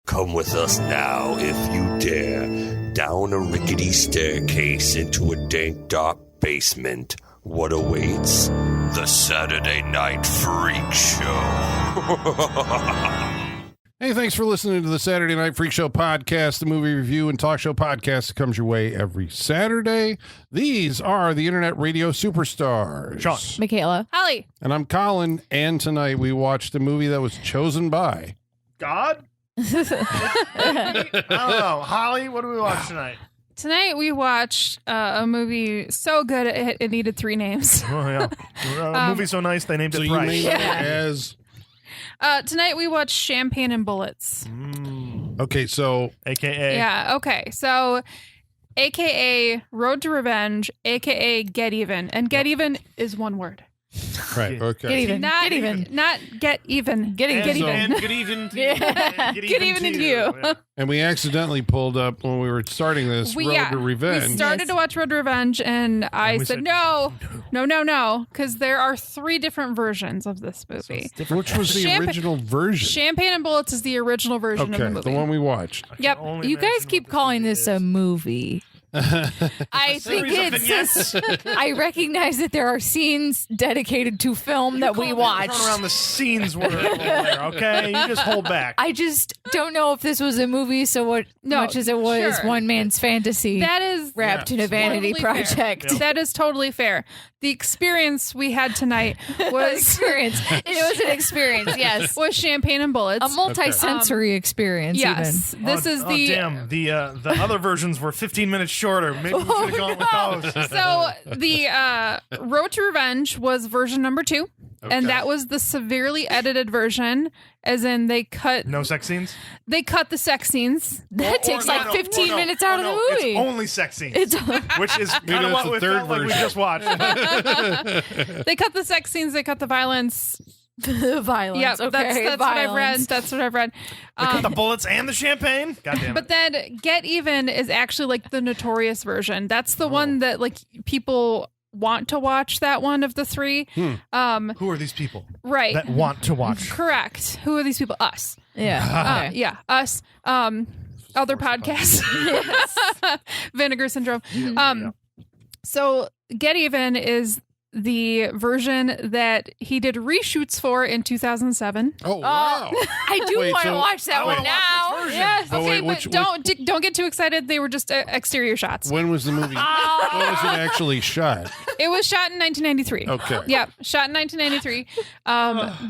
Come with us now, if you dare, down a rickety staircase into a dank, dark basement. What awaits? The Saturday Night Freak Show. Hey, thanks for listening to the Saturday Night Freak Show podcast, the movie review and talk show podcast that comes your way every Saturday. These are the Internet Radio Superstars. Sean. Michaela. Holly. And I'm Colin, and tonight we watched a movie that was chosen by... God? I don't know. Holly, what do we watch tonight? Tonight we watched a movie so good it needed 3 names. Oh, yeah. A movie so nice they named So it you right. named it as... Tonight we watched Champagne and Bullets. Okay, so... AKA. Yeah, okay. So, AKA Road to Revenge, AKA Get Even. And Get Even is one word. Right, okay. Get even. Not Get even. Not get even. Get even. Get even. And good even to you. Yeah. And Get even to you. Yeah. And we accidentally pulled up, when we were starting this, Road to Revenge. We started to watch Road to Revenge, and I we said, said, no, because there are 3 different versions of this movie. Which was the original version? Champagne and Bullets is the original version of the Okay, movie. the one we watched. Yep. Only You guys imagine keep what calling movie this is. a movie. I think Series of it's. vignettes. I recognize that there are scenes dedicated to film that we watched. Run around the scenes word over there, okay? You just hold back. I just don't know if this was a movie much as it was sure. one man's fantasy That is wrapped in a vanity totally fair. project. That is totally fair. The experience we had tonight was Experience. It was an experience, yes. was Champagne and Bullets. A multi-sensory experience, yes, this is the damn. The other versions were 15 minutes shorter. Maybe we should have gone with those. so the Road to Revenge was version number 2. And that was the severely edited version, as in they cut No sex scenes? the sex scenes. That takes like 15 minutes out of the movie. It's only sex scenes. Which is kind Maybe of that's what the we third felt like we version. just watched. They cut the sex scenes, they cut the violence. The violence. Yep, okay, that's what I've read. violence. That's what I've read. They cut the bullets and the champagne? God damn it. But then Get Even is actually like the notorious version. That's the one that like people want to watch, that one of the 3. Who are these people Right. that want to watch? Correct. Who are these people? Us. Yeah. Okay. Yeah, us. Other podcasts. Vinegar Syndrome. So Get Even is the version that he did reshoots for in 2007. Oh, wow. I do Wait, want to so- watch that I one wanna watch now. this version. Yes. Oh, Okay, wait, but don't get too excited. They were just exterior shots. When was the movie? When was it actually shot? It was shot in 1993. Okay. Yeah, shot in 1993.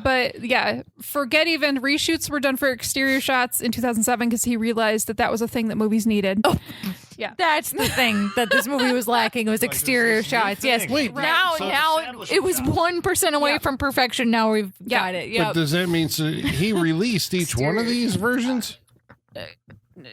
But yeah, for Get Even, reshoots were done for exterior shots in 2007 because he realized that was a thing that movies needed. Yeah. That's the thing that this movie was lacking was exterior this new shots. Yes. thing. Wait, now so- it was 1% away from perfection. Now we've got it. But Yep. does that mean so he released each one of these versions?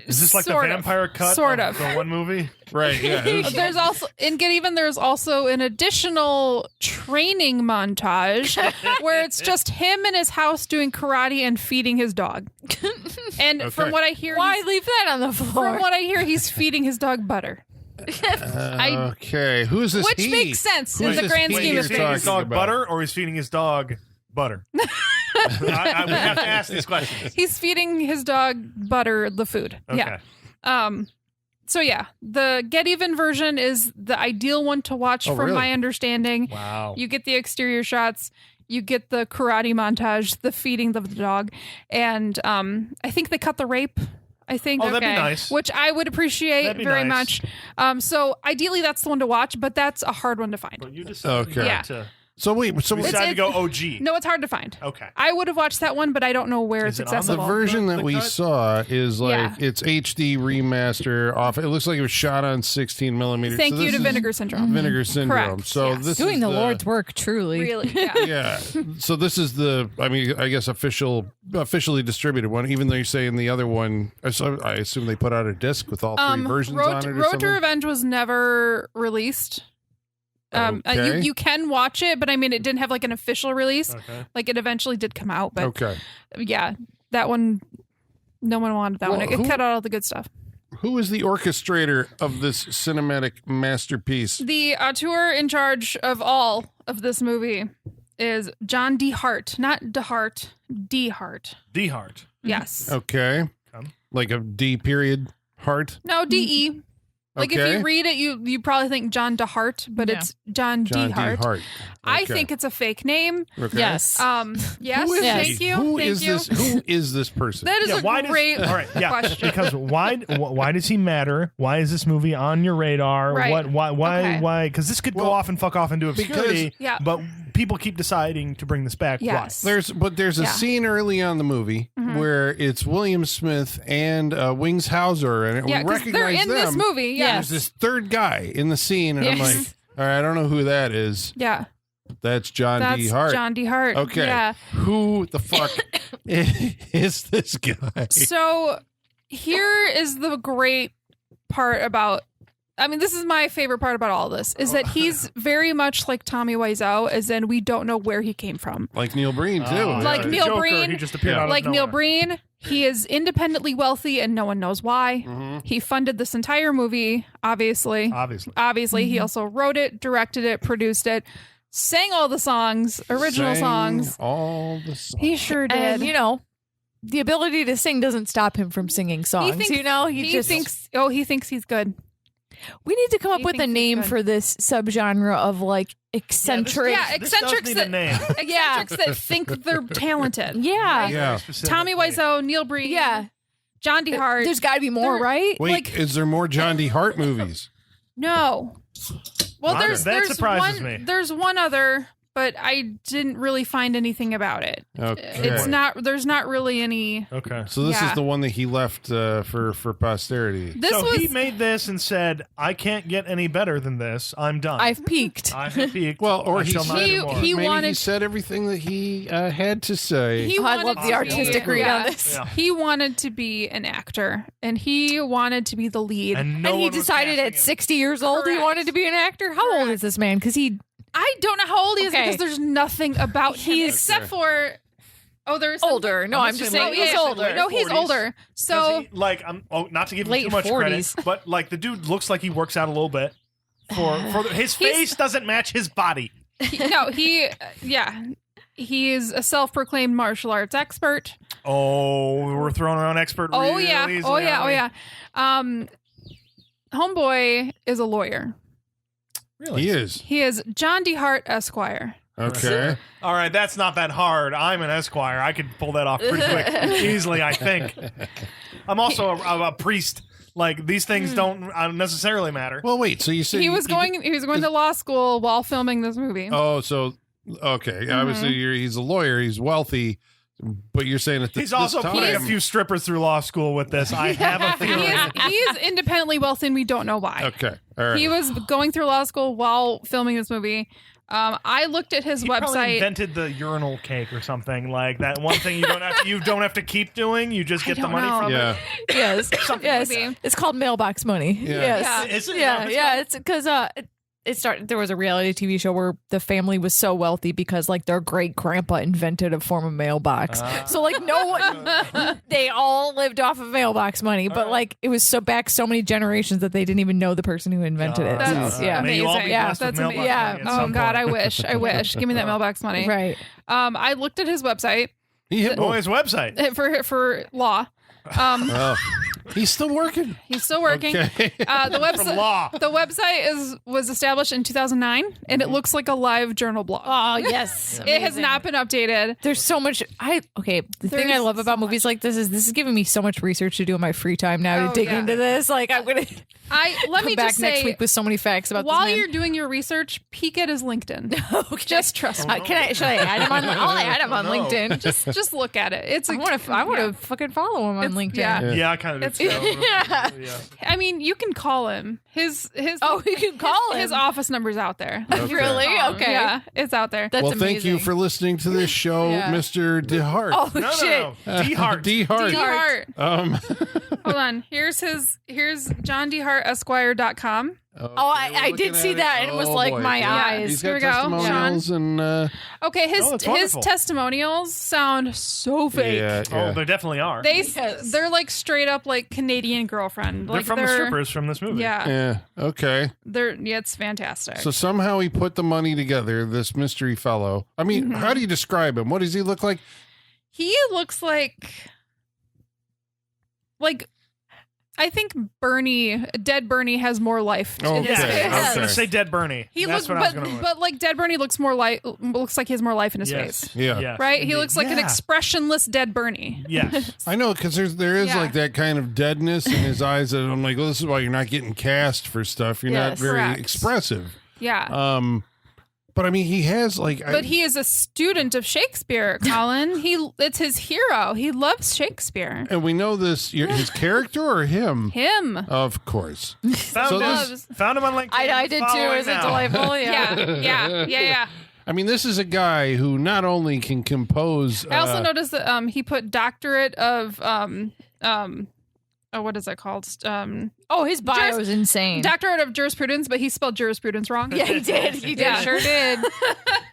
Is this like Sort the of. vampire cut Sort of the one movie? Right, yeah. it was- There's also in Get Even. There's also an additional training montage where it's just him in his house doing karate and feeding his dog. And Okay. from what I hear, Why leave that on the floor? from what I hear, he's feeding his dog butter, okay, who's this which he? makes sense Who's in the this grand he scheme you're of He's feeding his things. talking dog about? butter, or he's feeding his dog butter? We have to ask these questions. He's feeding his dog butter, the food. Okay. Yeah. So yeah, the Get Even version is the ideal one to watch Oh, from really? my understanding. Wow. You get the exterior shots, you get the karate montage, the feeding of the dog, and I think they cut the rape. I think Oh, that'd be nice. which I would appreciate That'd be very nice. much. So ideally, that's the one to watch, but that's a hard one to find. But you decided Okay. Yeah. to So wait, so we the decided to go OG. No, it's hard to find. Okay. I would have watched that one, but I don't know where Is it's it on the accessible. version that the we cut? saw is like Yeah. it's HD remaster off. It looks like it was shot on 16 millimeters. Thank So you this to is Vinegar Syndrome. Vinegar Syndrome. Correct, So yes. this Doing is the Lord's work, truly. Really? Yeah. Yeah. So this is the, I mean, I guess officially distributed one, even though you're saying the other one, so I assume they put out a disc with all 3 versions on it or Road to something? Revenge was never released. Okay. You can watch it, but I mean, it didn't have like an official release. Okay. Like it eventually did come out, but Okay. yeah, that one, no one wanted that Well, one. It cut out all the good stuff. Who is the orchestrator of this cinematic masterpiece? The auteur in charge of all of this movie is John De Hart, not De Hart, De Hart. D Hart. Yes. Okay. Like a D period Hart? No, DE. Like if Okay. you read it, you probably think John De Hart, but Yeah. it's John D. John D. Hart. Hart. I Okay. think it's a fake name. Okay. Yes. Yes, Who is Yes. thank you. Who thank is you. this? Who is this person? That is Yeah, a why great all right, yeah, question. because why does he matter? Why is this movie on your radar? Right. Why? Okay. Because this could Well, go off and fuck off into obscurity. Yeah. But people keep deciding to bring this back. Yes. There's a Yeah. scene early on in the movie Mhm. where it's William Smith and Wings Hauser, and Yeah, we because recognize they're in them. this movie. Yeah. Yes. There's this third guy in the scene, and I'm Yes. like, all right, I don't know who that is. Yeah. That's John That's D. Hart. John D. Hart. Okay. Yeah. Who the fuck is this guy? So here is the great part about. I mean, this is my favorite part about all this is that he's very much like Tommy Wiseau, as in we don't know where he came from. Like Neil Breen too. Like the Neil Joker, Breen- He just appeared Yeah. out of Like Neil nowhere. Breen, he is independently wealthy and no one knows why. Mhm. He funded this entire movie, obviously. Obviously. He also wrote it, directed it, produced it, sang all the songs, original Sang songs. all the songs. He sure did. And, the ability to sing doesn't stop him from singing songs. thinks- he just thinks he's good. We need to come up he with a thinks he's name good. for this subgenre of like eccentric. Yeah, This does eccentrics need a name. Eccentrics that think they're talented. Yeah. Yeah. Tommy Wiseau, Neil Breen, Yeah. John D. Hart. There's got to be more, There- right? Wait, like- is there more John D. Hart movies? No. Well, Wow, there's that there's surprises one me. there's one other, but I didn't really find anything about it. Okay. It's not. There's not really any. Okay. So this Yeah. is the one that he left for posterity. This so was he made this and said, "I can't get any better than this. I'm done. I've peaked. I have peaked. Well, or I shall he's- not He- do more." he Maybe he wanted- said everything that he had to say. he Oh, I wanted love to the be- artistic read on yeah. this. Yeah. He wanted to be an actor, and he wanted to be the lead. And, no And he one was decided casting at him. 60 years old he Correct. wanted to be an actor. How old is this man? Because I don't know how old he is Okay. because there's nothing about him He's- except for. Oh, there's some- older. No, I'm I'm just saying saying late- he's yeah, older. late No, he's 40s. older. So He, not to give him Late too much 40s. credit, but like the dude looks like he works out a little bit. His face doesn't match his body. he's a self-proclaimed martial arts expert. Oh, we're throwing around expert. Oh real yeah, easily, aren't we? Homeboy is a lawyer. Really? He is. He is John D. Hart, Esquire. Okay. All right, that's not that hard. I'm an Esquire. I could pull that off pretty quick, easily. I think. I'm also a priest. Like these things don't necessarily matter. Well, wait. So you said He was going to law school while filming this movie. Oh, so okay. Obviously, he's a lawyer. He's wealthy, but you're saying at He's this also time, putting a few strippers through law school with this. I have a He feeling. is independently wealthy, and we don't know why. Okay. All right. He was going through law school while filming this movie. I looked at his He probably website. invented the urinal cake or something like that. One thing you don't have to keep doing. You just get the don't money know. from yeah. it. Yes. yes. maybe. It's called mailbox money. Yeah. Yes. Yeah. Is it? Yeah, No, yeah. It's because it started. There was a reality TV show where the family was so wealthy because like their great grandpa invented a form of mailbox. So like no one, they all lived off of mailbox money, but like it was so many generations that they didn't even know the person who invented it. That's So, yeah, May you all be amazing. blessed with That's mailbox amazing. money at Oh some God, point. I wish. Give me that mailbox money. right. I looked at his website He hit Oh, his website. for law. Oh, he's still working. He's still working. Okay. The website. From law. The website was established in 2009, and it looks like a live journal blog. Oh yes, It has not been updated. There's so much. The thing I There's love about so movies like this is giving me so much research to do in my free time now Oh, to dig yeah. into this. Like I'm gonna Let come me back just next say, week with so many facts about while this man. you're doing your research, peek at his LinkedIn. Okay. Just trust me. Should I add him on? I'll add him on no. LinkedIn. Just look at it. It's I want to fucking follow him on It's- LinkedIn. yeah. Yeah, I kind of It's- did. So. Yeah. Yeah. I mean, you can call him. His Oh, you can call his him. office number's out there. Really? Okay. Yeah, it's out there. That's well, amazing. thank you for listening to this show, Yeah. Mr. DeHart. Oh No, shit! no. D Hart. D. Hart. D. Hart. Hold on. Here's johndhartesquire.com. Oh, I did see that, and it was like my eyes. He's Here got we go. testimonials and Okay, Oh, that's his wonderful. testimonials sound so fake. yeah, Oh, they definitely are. They're like straight up like Canadian girlfriend. They're Like from the strippers from this movie. Yeah, yeah. Okay. it's fantastic. So somehow he put the money together, this mystery fellow. I mean, how do you describe him? What does he look like? He looks like I think dead Bernie has more life. Oh, in his okay. face. I was Okay. going to say dead Bernie. That's what I was going to with. But like dead Bernie looks like he has more life in his face. Yeah. Yes, Right? He indeed. looks like an expressionless dead Bernie. Yes. I know, because there is Yeah. like that kind of deadness in his eyes that I'm like, well, this is why you're not getting cast for stuff. You're not Yes. very Correct. expressive. Yeah. But I mean, he has like, But he is a student of Shakespeare, Colin. It's his hero. He loves Shakespeare. and we know this. His character or him? Him. Of course. Found So him. this- Found him on LinkedIn. I did too. Following Is it now. delightful? Yeah. I mean, this is a guy who not only can compose. I also noticed that he put doctorate of what is that called? Oh, his bio is insane. Doctorate of jurisprudence, but he spelled jurisprudence wrong. Yeah, he did. He did. Yeah. Sure did.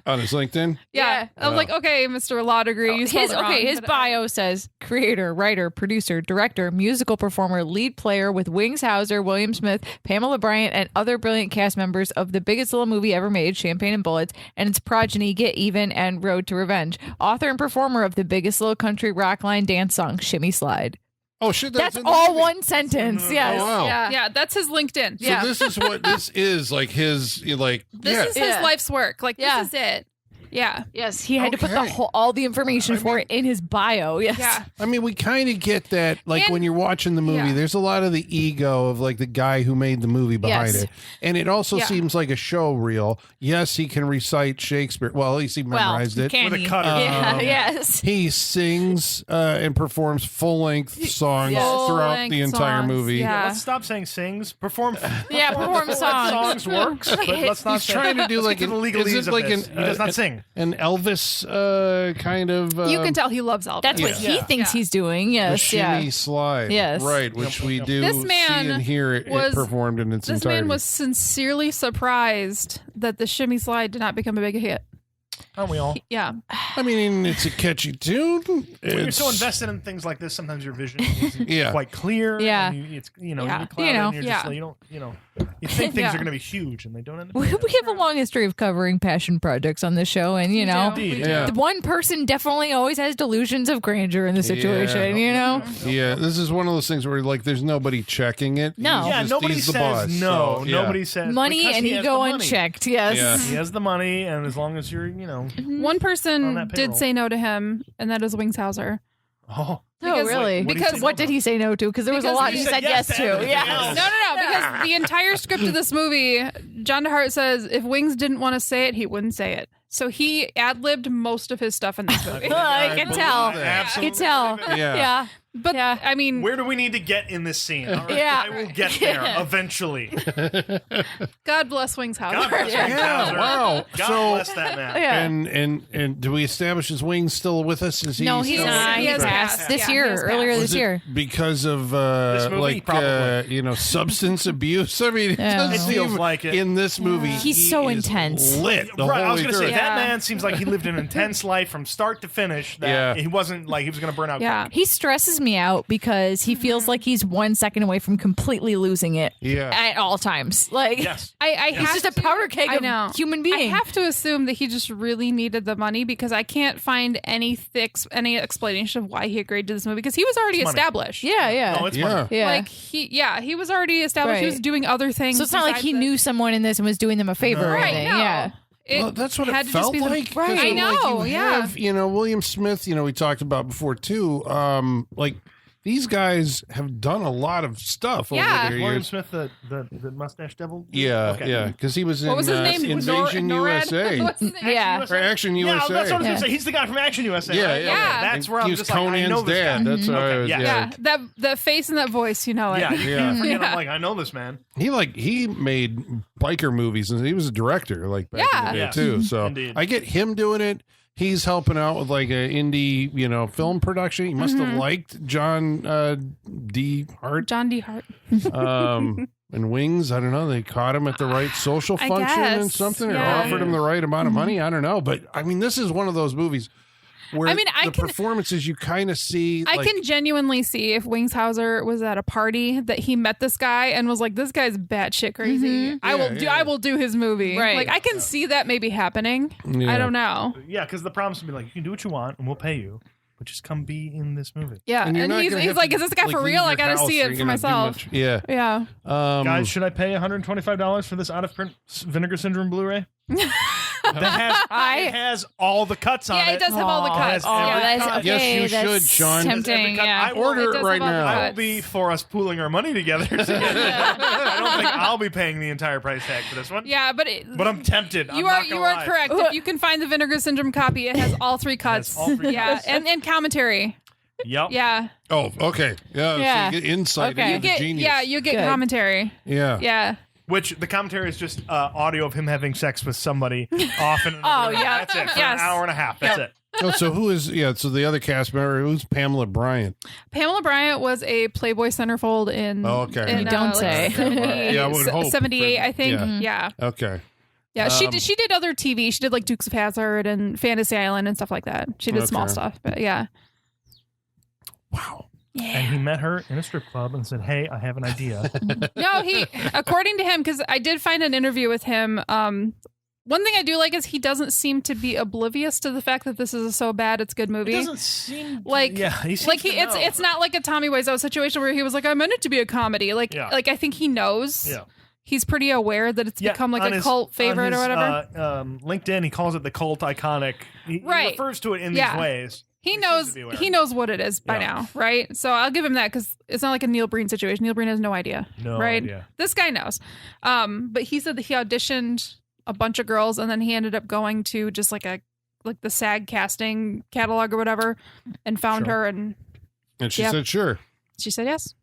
on his LinkedIn. Yeah. I'm like, okay, Mr. Law degree, you spelled it wrong. His But, bio says creator, writer, producer, director, musical performer, lead player with Wings Hauser, William Smith, Pamela Bryant, and other brilliant cast members of the biggest little movie ever made, Champagne and Bullets, and its progeny, Get Even and Road to Revenge. Author and performer of the biggest little country rock line dance song, Shimmy Slide. Oh shit! That's in the all movie. one sentence. Yes. Oh, wow. Yeah. that's his LinkedIn. So Yeah. this is what this is like. His like. This is his Yeah. life's work. Like, Yeah. this is it. Yeah. Yes. He had to put Okay. all the information for it in his bio. Yes. Yeah. I mean, we kind of get that. Like And- when you're watching the movie, yeah. there's a lot of the ego of like the guy who made the movie behind Yes. it, and it also Yeah. seems like a show reel. Yes, he can recite Shakespeare. Well, at least he memorized it. Can With a he? cutter. Yeah. Yes. He sings and performs full-length songs Yes. throughout the Full-length entire songs, movie. yeah. Let's stop saying sings. Perform. Yeah, perform songs. Songs works, but let's not He's say. trying to do let's like get to an- the is legalese it of like this. an- He does not sing. An Elvis kind of. You can tell he loves Elvis. That's what he Yeah. thinks Yeah. he's doing. The Yes. Shimmy Yeah. Slide, Yes. right? Which we do This man see and hear it was- performed in its This entirety. man was sincerely surprised that the Shimmy Slide did not become a big hit. Aren't we all? Yeah. I mean, it's a catchy tune. When you're so It's- invested in things like this, sometimes your vision isn't Yeah. quite clear. Yeah. and it's Yeah. you're clouded, You know. and you're just Yeah. like, you think things Yeah. are going to be huge, and they don't end up. We being have a long history of covering passion projects on this show, and you know, Indeed. Yeah. the one person definitely always has delusions of grandeur in the situation. Yeah. You know, Yeah, this is one of those things where like there's nobody checking it. No. He's Yeah, just- nobody he's the says boss, no. so, yeah. Nobody says money because and he has ego the money. unchecked. Yes. Yeah. He has the money, and as long as you're, One On person that did payroll. say no to him, and that is Wings Hauser. oh, Oh, Because- really? what did he Because say what no did to? he say no to? Because there was a Because lot he he said said yes yes to to. everything Yeah. else. No, because the entire script of this movie, John De Wirt says if Wings didn't want to say it, he wouldn't say it. So he ad-libbed most of his stuff in this movie. I can believe tell. that. I absolutely. can tell. Yeah. Yeah. But, Yeah. I mean, Where do we need to get in this scene? All right, Yeah. I will get there eventually. God bless Wings Hauser. God bless Yeah. Wings Yeah, Hauser. wow. God So- bless that man. Yeah. And do we establish his wings still with us? Is he No, he's still- not. He He has passed passed. this Yeah, he year, has passed. earlier Was this it year. because of This movie? like Probably. substance abuse? I mean, it Yeah. does It feels seem like it. in this movie. He's he so is intense. lit the Right, I whole was way going to say through. that Yeah. man seems like he lived an intense life from start to finish. That Yeah. he wasn't like he was going to burn out. Yeah. He stresses me out because he feels like he's 1 second away from completely losing it Yeah. at all times. Like, Yes. I he's have just a to- powder keg I of know. human I being. have to assume that he just really needed the money because I can't find any explanation of why he agreed to this movie because he was already Money. established. Yeah, yeah. No, it's Yeah. money. yeah. Like he was already established. He Right. was doing other things. So it's not like he besides knew someone in this and was doing them a favor or Right, anything. no. Yeah. it. Well, that's what had it to just felt be the- like. 'cause, Right. I like, know, you yeah. have, William Smith, we talked about before too. Like these guys have done a lot of stuff Yeah. over their William years. Smith, the mustache devil. Yeah, Okay. yeah, because he was in What was his name? Invasion Norad? USA. What's his name? Yeah. Or Action Yeah, USA. that's what I was going Yeah. to say. He's the guy from Action USA. Yeah, right? yeah. Okay, Yeah. That's where he I'm was just like, I Conan's know this dad. guy. That's why I was, yeah. Yeah, that face and that voice, you know it. Yeah, you Yeah. can't forget. Yeah. I'm like, I know this man. He made biker movies and he was a director like back in the day Yes. too. So Indeed. I get him doing it. He's helping out with like an indie, film production. He must have liked John D. Hart John De Hart. and Wings. I don't know. They caught him at the right social I function and guess. something, or Yeah. offered him the right amount of money. I don't know, but I mean, this is one of those movies where I mean, I the can- performances you kind of see. I like, can genuinely see if Wings Hauser was at a party that he met this guy and was like, "This guy's batshit crazy. I will do his movie." Right. Like I can see that maybe happening. Yeah. I don't know. Yeah, because the promise would be like, you can do what you want and we'll pay you, but just come be in this movie. Yeah, And you're and not he's gonna have like, to, "Is this guy for leave real? I your gotta house see or it you're for gonna do myself." much. Yeah. Yeah. Guys, should I pay $125 for this out of print Vinegar Syndrome Blu-ray? It has all the cuts on Yeah, it. it does have all the It has cuts. every Yeah, that's cut. okay. Yes, you that's should, Sean. Tempting. cut. Yeah. I will- Order It it does right have all the now. That will cuts. be for us pooling our money together. I don't think I'll be paying the entire price tag for this one. Yeah, but But I'm tempted. you I'm are not gonna you are lie. correct. If you can find the Vinegar Syndrome copy, it has all three cuts. all three yeah, cuts. and commentary. Yep. Yeah, Oh, okay. Yeah. Yeah. So you get insight Okay. into you the get genius. you get Good. commentary. Yeah. Yeah, Which the commentary is just audio of him having sex with somebody off in another Oh, room. yeah. That's it. For Yes. an hour and a half. That's it. Oh, so who is? Yeah. So the other cast member, who's Pamela Bryant? Pamela Bryant was a Playboy centerfold in. Oh, okay. in, You don't say. Yeah, I would hope. 78, I think. Yeah. Yeah. Okay. Yeah, she did other TV. She did like Dukes of Hazzard and Fantasy Island and stuff like that. She did small Okay. stuff, but yeah. Wow. And he met her in a strip club and said, "Hey, I have an idea." No, he according to him, because I did find an interview with him. One thing I do like is he doesn't seem to be oblivious to the fact that this is a so bad it's good movie. It doesn't seem Like, yeah, he seems like to know. it's not like a Tommy Wiseau situation where he was like, I meant it to be a comedy. Like Yeah. like I think he knows. Yeah. He's pretty aware that it's become like on a his- cult on favorite his, or whatever. LinkedIn, he calls it the cult iconic. He Right. refers to it in Yeah. these ways. He seems knows to be aware. he knows what it is by Yeah. now, right? So I'll give him that because it's not like a Neil Breen situation. Neil Breen has no idea, No right? idea. This guy knows. But he said that he auditioned a bunch of girls and then he ended up going to just like the SAG casting catalog or whatever and found Sure. her and And she Yep. said, "Sure." she said yes.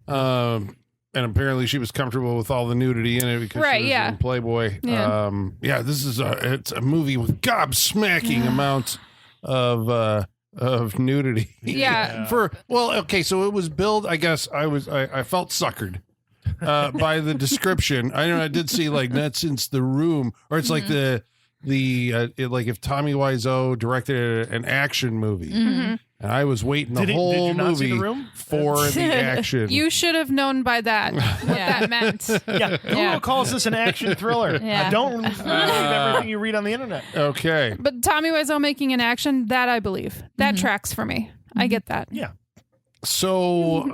And apparently she was comfortable with all the nudity in it because Right, she was yeah. in Playboy. Yeah. This is it's a movie with gobsmacking amounts of nudity. Yeah. So it was billed. I guess I felt suckered by the description. I did see like that's since The Room, or it's like like if Tommy Wiseau directed an action movie. Mm-hmm. And I was waiting the Did whole you not see movie The Room? for the action. You should have known by that what that meant. Yeah, Google Yeah. calls this an action thriller. Yeah. Don't believe everything you read on the internet. Okay. But Tommy Wiseau making an action, that I believe. That tracks for me. I get that. Yeah, So,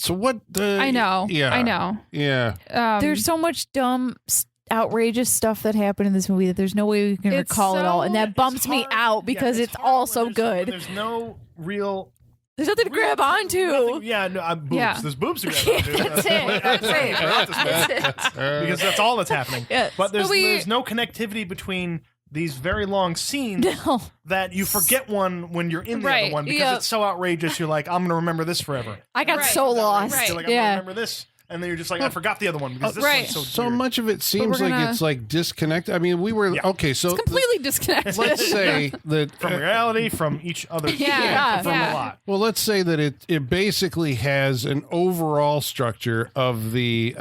what? I know. Yeah. I know. Yeah. There's so much dumb, outrageous stuff that happened in this movie that there's no way we can It's recall it all, and that so- bumps me hard. out because Yeah, it's hard all when so when good. There's no real. There's nothing to grab onto. Nothing, yeah, no, boobs. Yeah. There's boobs to grab onto. That's it. That's it. That's it. Because that's all that's happening. Yes. But But there's no connectivity between these very long scenes No. that you forget one when you're in the Right, other one because yeah. it's so outrageous. You're like, I'm going to remember this forever. I got Right. so lost. Right. You're like, I'm going to Yeah. remember this. And then you're just like, I forgot the other one because this Right. one's so So weird. much of it seems we're like gonna- it's like disconnected. I mean, we were Yeah. okay. So It's completely disconnected. let's say that. From reality, from each other. Yeah, From yeah. a lot. Well, let's say that it basically has an overall structure of the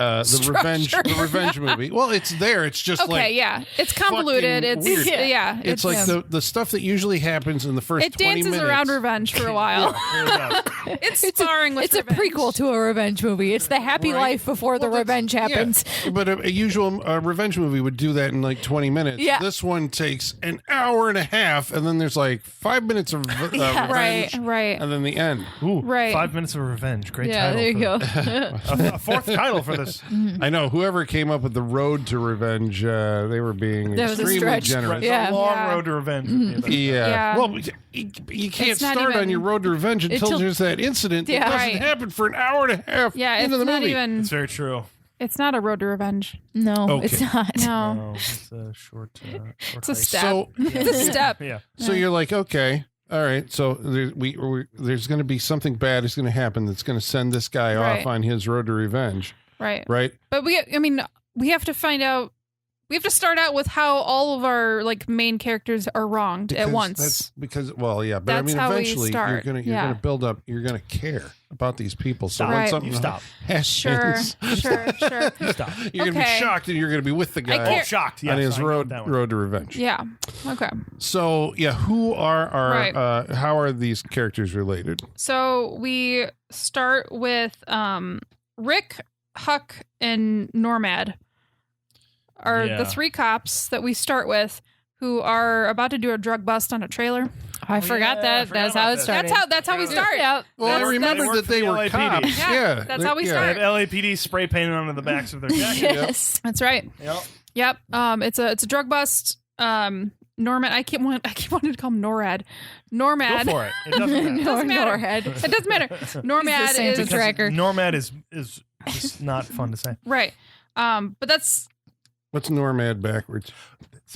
revenge movie. Well, it's there. It's just Okay, like yeah. It's convoluted. fucking It's weird. yeah. it's like the stuff that usually happens in the first. it 20 dances minutes. around revenge for a while. Here it goes. It's sparring with It's a revenge. prequel to a revenge movie. It's the happy Right. life before the revenge happens. Yeah. But a usual revenge movie would do that in like 20 minutes. Yeah. This one takes an hour and a half, and then there's like 5 minutes of Yeah. revenge, Right. and then the end. Ooh, Right. 5 minutes of revenge. Great Yeah, title. there you go. A fourth title for this. I know whoever came up with the road to revenge, they were being That was a extremely stretch. generous. It's Yeah. a long Yeah. road to revenge. Yeah. Yeah. Well, you can't It's not start on even- your road to revenge until there's that incident Yeah. that doesn't Right. happen for an hour and a half Yeah, into it's the not movie. even. It's very true. It's not a road to revenge. No, Okay. it's not. No, No, it's a short. it's a step. So, It's a step. Yeah. so you're like, okay, all right. So there's going to be something bad is going to happen that's going to send this guy off Right. on his road to revenge, Right. right? But we have to find out. We have to start out with how all of our like main characters are wronged at Because once. That's because, well, yeah, but That's I mean, how we eventually you're start. gonna Yeah. build up, you're gonna care about these people. So Stop. when Right. something You stop. happens, Sure. Stop. you're gonna Okay. be shocked, and you're gonna be with the I guy care- Oh, shocked. Yes, on his I know road that one. road to revenge. Yeah. Okay. So yeah, who are our Right. how are these characters related? So we start with Rick, Huck, and Normad are Yeah. the three cops that we start with who are about to do a drug bust on a trailer. I forgot that. That's how it started. That's how we start. Yep. Well, I They remember work that for they the were LAPD. cops. Yeah, that's how we They start. have LAPD spray painted onto the backs of their jackets. Yes. That's right. Yep. Yep. It's a drug bust. Normad. I keep wanting to call him NORAD. Normad. Go for it. It doesn't matter. Doesn't matter. Norhead. It doesn't matter. Normad Santa is tracker. Normad is just not fun to say. right. But that's What's Normad backwards?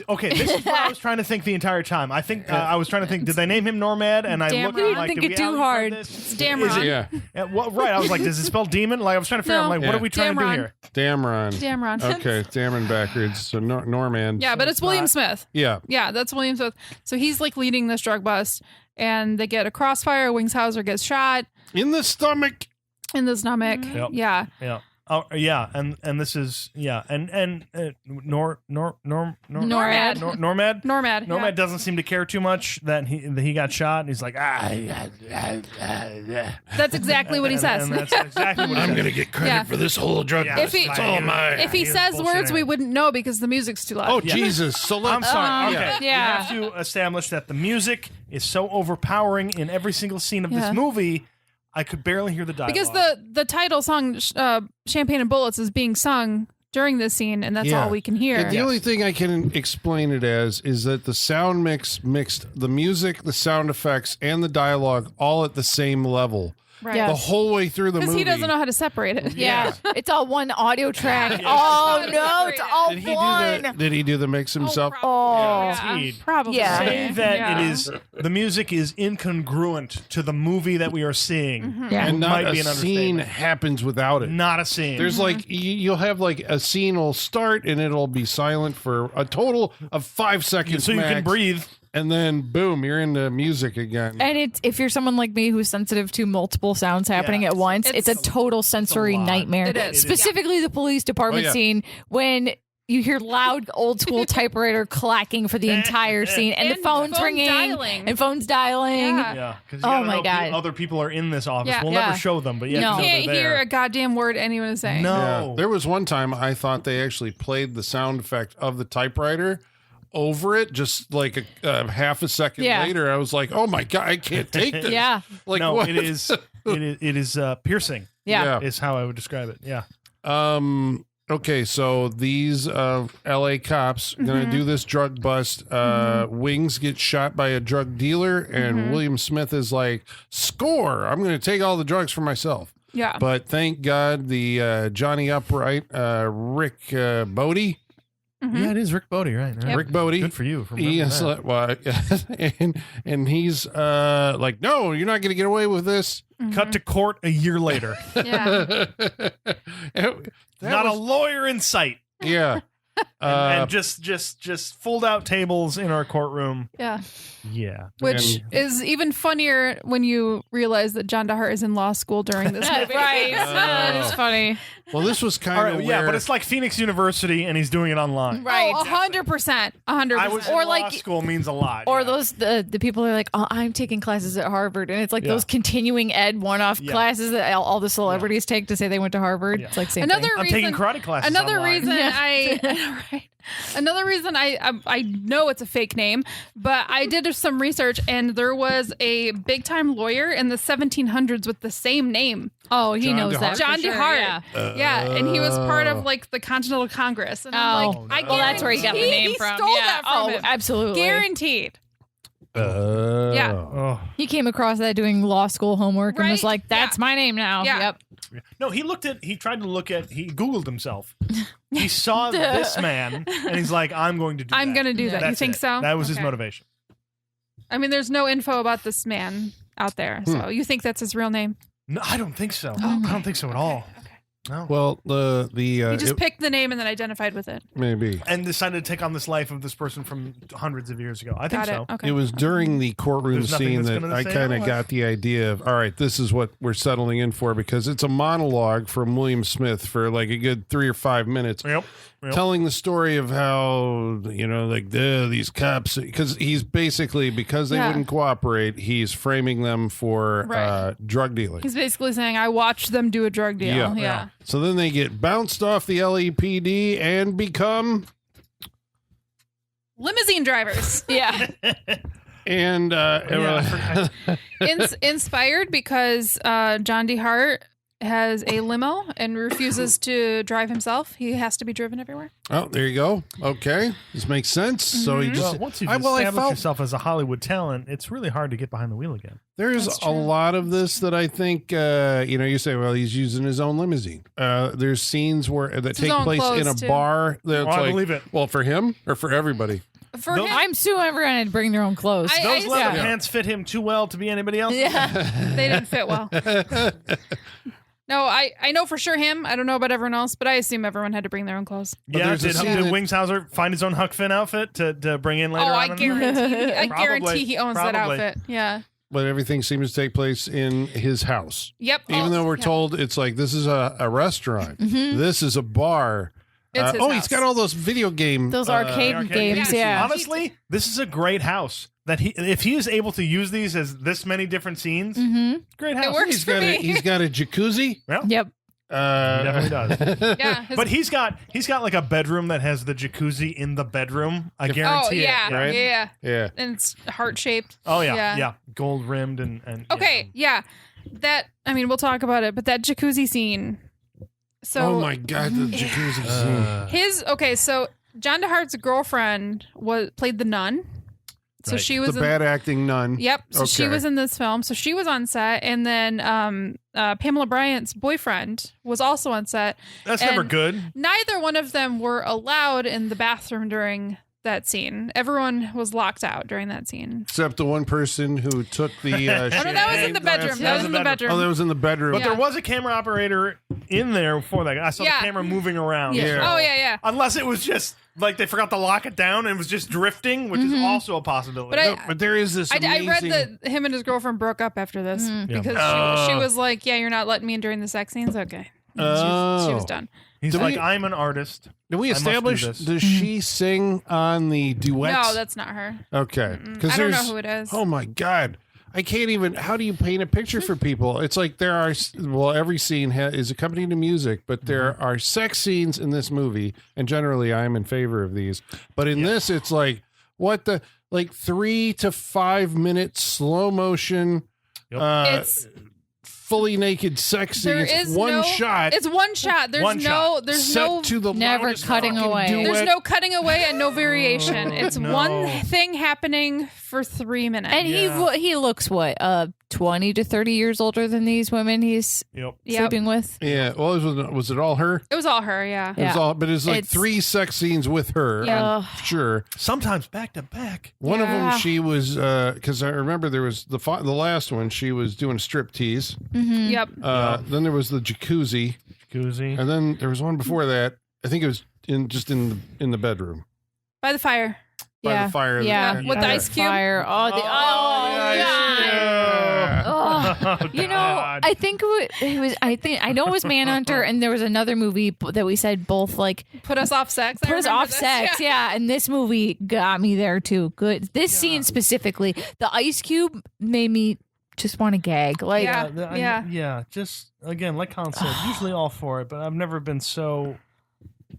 Okay, this is what I was trying to think the entire time. I think I was trying to think, did they name him Normad? And I Damn looked right. at You like, didn't did think we it too alley hard. code this? Damron. Is it- Yeah, right. I was like, does it spell demon? Like I was trying to figure out, No. like, what Yeah. are we trying to do Damron. here? Damron. Damron. Okay, Damron backwards. So Norman. Yeah, but it's William Smith. Yeah. Yeah, that's William Smith. So he's like leading this drug bust, and they get a crossfire. Wings Hauser gets shot In the stomach. in the stomach. Yep. Yeah. Yeah. Oh yeah, and this is and Normad. Normad. Normad. Normad. Normad doesn't seem to care too much that he got shot, and he's like, That's exactly what he says. And that's exactly what he I'm says. gonna get credit Yeah. for this whole drug Yeah, bust. If he- It's all mine. If he He's says words, bullshitting. we wouldn't know because the music's too loud. Oh Jesus! So I'm let's. sorry. Okay. Yeah. We have to establish that the music is so overpowering in every single scene of Yeah. this movie. I could barely hear the dialogue. Because the title song, Champagne and Bullets, is being sung during this scene, and that's Yeah. all we can hear. The only thing I can explain it as is that the sound mixed the music, the sound effects, and the dialogue all at the same level Right. Yeah. the whole way through the Because movie. he doesn't know how to separate it. Yeah. It's all one audio track. Yeah. Oh, no. It's all Did he one. Did he do the mix himself? Oh. Guaranteed. Probably. Yeah. Say that Yeah. it is the music is incongruent to the movie that we are seeing. Mm-hmm. Yeah. And not Might a be an scene understatement. happens without it. Not a scene. There's like you'll have like a scene will start and it'll be silent for a total of 5 seconds, so you can max, breathe. and then boom, you're into music again. And it's if you're someone like me who's sensitive to multiple sounds happening Yeah. at once, it's a It's- total sensory lot. nightmare. It is. Specifically the police department Oh, yeah. scene when you hear loud old school typewriter clacking for the entire scene and the And phone's phone ringing dialing. and phones dialing. Yeah. Yeah, because Oh my God. other people are in this office. Yeah. We'll Yeah. never show them, but yeah, No. you know Can't they're hear there. a goddamn word anyone is saying. No. Yeah. There was one time I thought they actually played the sound effect of the typewriter over it, just like a half a second Yeah. later. I was like, "Oh my god, I can't take this!" Yeah. Like no, what? it is piercing. Yeah. Is how I would describe it. Yeah. Okay, so these LA cops gonna do this drug bust. Wings gets shot by a drug dealer, and William Smith is like, "Score! I'm gonna take all the drugs for myself." Yeah. But thank God the Johnny Upright, Rick Bodie, Yeah, it is Rick Bodie, right? Yep. Rick Bodie. Good for you. For He is remembering and he's like, "No, you're not gonna get away with this." that. Cut to court a year later. Yeah. Not a lawyer in sight. Yeah. And just fold out tables in our courtroom. Yeah. Yeah. Which is even funnier when you realize that John De Wirt is in law school during this movie. Right. That is funny. Well, this was All kind right, of yeah, but it's like Phoenix University and he's doing it online. Right. Oh, 100%. 100%. I was in Or law like- school means a lot. Or yeah. those the people are like, oh, I'm taking classes at Harvard, and it's like Yeah. those continuing ed one-off Yeah. classes that all the celebrities take to say they went to Harvard. Yeah. It's like same Another thing. I'm reason, taking karate classes. Another online. reason right. Another reason I know it's a fake name, but I did some research and there was a big time lawyer in the 1700s with the same name, Oh, he John knows DeHart? that. for John sure, DeHart. Yeah. Yeah, and he was part of like the Continental Congress. And I'm Oh, like, I well, that's where he got the guarantee name he from. Stole yeah. that from Oh, him. absolutely. Guaranteed. yeah. Oh. He came across that doing law school homework and was Right? like, "That's Yeah. my name now." Yeah. Yep. No, he tried to look at, he Googled himself. He saw this man and he's like, I'm going to do I'm that. going to do that. You That's think it. so? That was his Okay. motivation. I mean, there's no info about this man out there. So you think that's his real name? No, I don't think so. I don't think so at all. No. Well, the He just it- picked the name and then identified with it. maybe And decided to take on this life of this person from hundreds of years ago. I think Got it. so. Okay. it was during the courtroom There's nothing scene that's that gonna I say kind of otherwise. got the idea of, all right, this is what we're settling in for, because it's a monologue from William Smith for like a good 3 or 5 minutes. Yep. Telling the story of how, like these cops, because he's basically, because they Yeah. wouldn't cooperate, he's framing them for Right. drug dealing. He's basically saying, I watched them do a drug deal. Yeah. So then they get bounced off the LAPD and become Limousine drivers. Yeah. And Inspired because John De Wirt has a limo and refuses to drive himself. He has to be driven everywhere. oh, there you go. Okay, this makes sense. So he just Well, once you've I established felt yourself as a Hollywood talent, it's really hard to get behind the wheel again. there's That's a true. lot of this that I think you say, well, he's using his own limousine. There's scenes that his take own place in clothes, a too. bar. That's Oh, I like, believe it. Well, for him or for everybody. For Those- him, I'm suing everyone to bring their own clothes. Those leather yeah. pants fit him too well to be anybody else. yeah. they didn't fit well. No, I know for sure him. I don't know about everyone else, but I assume everyone had to bring their own clothes. Yeah, there's a did scene that- Wings Hauser find his own Huck Finn outfit to bring in later Oh, on? I guarantee Probably. he owns that Probably. outfit. Yeah. But everything seems to take place in his house. Yep. Even though we're yeah. told it's like this is a restaurant, this is a bar. It's his he's house. got all those video game. Those arcade games, yeah. Honestly, this is a great house. That if he is able to use these as this many different scenes, great house. It works He's for got me. he's got a jacuzzi. Well, Yep. he definitely does. Yeah. his- But he's got like a bedroom that has the jacuzzi in the bedroom. I oh guarantee yeah, it. right? yeah, Yeah. and it's heart shaped. Oh yeah, gold rimmed and Okay, yeah. That I mean, we'll talk about it, but that jacuzzi scene. So Oh my god, the jacuzzi scene. So John De Wirt's girlfriend played the nun. So Right. she was The bad acting nun. Yep. So she Okay. was in this film. So she was on set, and then Pamela Bryant's boyfriend was also on set. That's And never good. Neither one of them were allowed in the bathroom during that scene. Everyone was locked out during that scene. Except the one person who took the. Oh no, that was in the bedroom. That was in the bedroom. Oh, that was in the bedroom. But there was a camera operator in there before that. I saw Yeah. the camera moving around. Yeah. Yeah. Oh yeah. Unless it was just like they forgot to lock it down and it was just drifting, which is also a possibility. But No, but there is this. I amazing... read that him and his girlfriend broke up after this because she was like, "Yeah, you're not letting me in during the sex scenes." Okay, she was done. He's Did like, we- I'm an artist. Did we I must do establish? this. Does she sing on the duets? No, that's not her. okay. Because I don't know who it is. Oh my god. I can't even. How do you paint a picture for people? It's like there are. Well, every scene is accompanied to music, but there are sex scenes in this movie, and generally, I am in favor of these. But in this, it's like what the 3 to 5 minute slow motion, Yep. It's fully naked sex scene. there It's is one no shot. It's one shot. There's One no. shot. There's set no. to the Never loudest cutting fucking away. duet. There's no cutting away and no variation. It's no. one thing happening for 3 minutes. And he looks what 20 to 30 years older than these women he's Yep. Yep. sleeping with. Yeah. Well, was it all her? It was all her. Yeah. It was Yeah. all, but it's like It's- 3 sex scenes with her. Yeah. I'm sure. Sometimes back to back. One of Yeah. them, she was because I remember there was the last one. She was doing a strip tease. Yep. Then there was the jacuzzi, Jacuzzi. and then there was one before that. I think it was in the bedroom By the fire. by the fire. Yeah. With the ice cube? Fire. Oh, the God. ice cube. Oh, you know, God. I think it was. I know it was Manhunter, and there was another movie that we said both like Put us off sex. I put us remember off this. sex. Yeah, and this movie got me there too. Good. This scene specifically, the ice cube made me just want to gag. Like, Yeah. Yeah. Just again, like Colin said, usually all for it, but I've never been so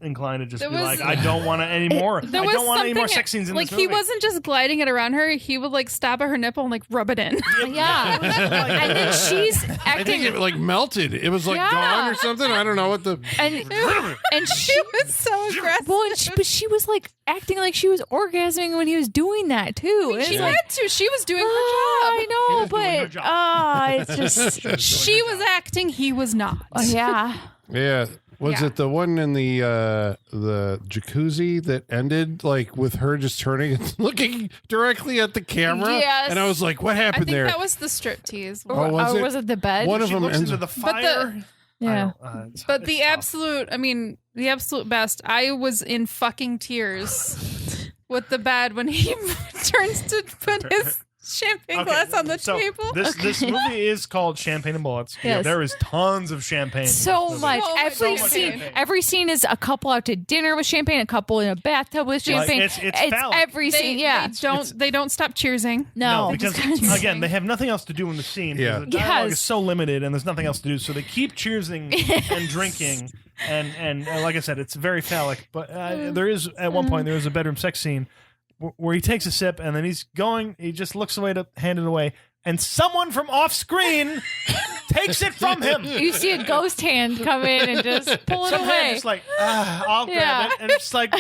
inclined to just There be was- like, I don't want any more. I There was don't want any more something- sex scenes in like this movie. he wasn't just gliding it around her. He would like stab at her nipple and like rub it in. yeah. And then she's I think acting, it like melted. It was like Yeah. gone or something. I don't know what the. and she was so aggressive. well, but she was like acting like she was orgasming when he was doing that too. And She it's like, had to. She was doing her I job. know, was doing her but job. it's just She was acting. He was not. yeah. Yeah. Was Yeah. it the one in the jacuzzi that ended like with her just turning and looking directly at the camera? Yes. And I was like, what I happened think there? that was the strip tease. Oh, was or it? was it the bed? One of She them looks ends into the But fire. yeah. But the absolute, I mean, the absolute best. I was in fucking tears with the bed when he turns to put his champagne glass on the so table. This movie is called Champagne and Bullets. Yes. There is tons of champagne. So in this much. movie. Every so much scene, champagne. every scene is a couple out to dinner with champagne, a couple in a bathtub with Like, champagne. it's phallic. every scene. Yeah. They don't stop cheersing. No. because again, they have nothing else to do in the scene. Yeah. because the dialogue Yes. is so limited, and there's nothing else to do. So they keep cheersing and drinking, and like I said, it's very phallic. But there is at one point there is a bedroom sex scene where he takes a sip and then he just looks away to hand it away, and someone from off screen takes it from him. You see a ghost hand come in and just pull it Some hand away. just like, I'll grab it, and it's like,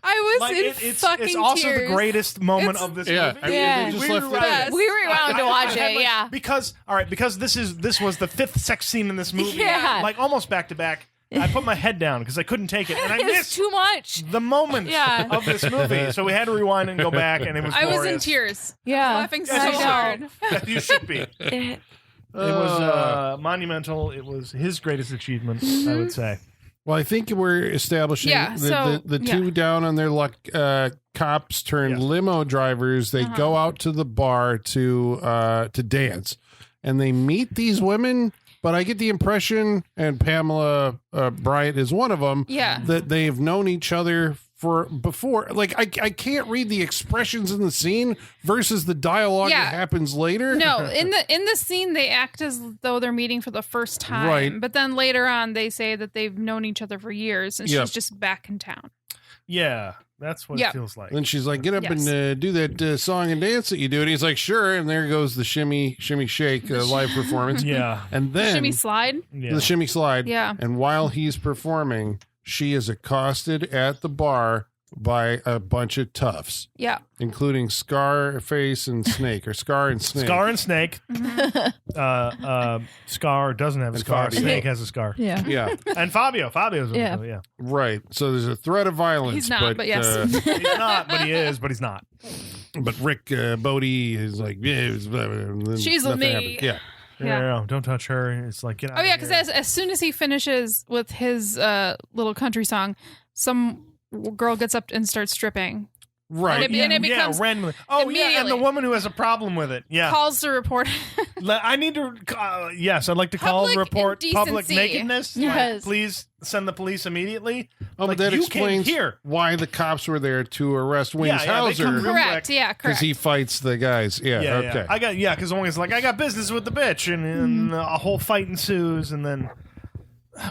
I was in it's fucking also tears. the greatest moment of this Yeah, movie. I mean, Yeah. they just We left were that in. We rewound to watch had, it, like, yeah. because this was the 5th sex scene in this movie, Yeah. like almost back to back. I put my head down because I couldn't take it, and I It was missed too much. the moment Yeah. of this movie. So we had to rewind and go back, and it was I was in glorious. tears. Yeah. Laughing so Yes, you hard. should. You should be. It was monumental. It was his greatest achievement, I would say. Well, I think we're establishing Yeah, so- the two down on their luck cops turned Yes. limo drivers. They go out to the bar to dance, and they meet these women. But I get the impression, and Pamela Bryant is one of them, Yeah. that they've known each other for before. Like I can't read the expressions in the scene versus the dialogue Yeah. that happens later. No, in the scene they act as though they're meeting for the first time. Right. But then later on they say that they've known each other for years and Yep. she's just back in town. Yeah, that's what Yeah. it feels like. And then she's like, "Get up Yes. and do that song and dance that you do." And he's like, "Sure." And there goes the shimmy shake live performance. Yeah, And then Shimmy Slide. yeah. the shimmy slide. Yeah. And while he's performing, she is accosted at the bar by a bunch of toughs, Yeah. including Scarface and Snake, or Scar and Snake. Scar and Snake. Scar doesn't have a And scar. Fabio. Snake has a scar. Yeah. Yeah, And Fabio's Yeah. yeah. right. So there's a threat of violence. He's not, but yes. He's not, but he is, but he's not. But Rick Bodie is like, yeah, it was, and then She's nothing me. happened. Yeah. Yeah. No, don't touch her. It's like, get out Oh yeah, of because here. as soon as he finishes with his little country song, some girl gets up and starts stripping. Right. And it becomes randomly. Oh, yeah, and the immediately. woman who has a problem with it. Yeah. calls the reporter. I need to, yes, I'd like to call Public the report public indecency. nakedness. Like, Yes. please send the police immediately. Oh, Like, but that you explains came here. why the cops were there to arrest Wings they come Hauser, real Correct. quick. Yeah, because correct. he fights the guys. Yeah. Yeah, okay. yeah. Because Wings is like, I got business with the bitch, and a whole fight ensues, and then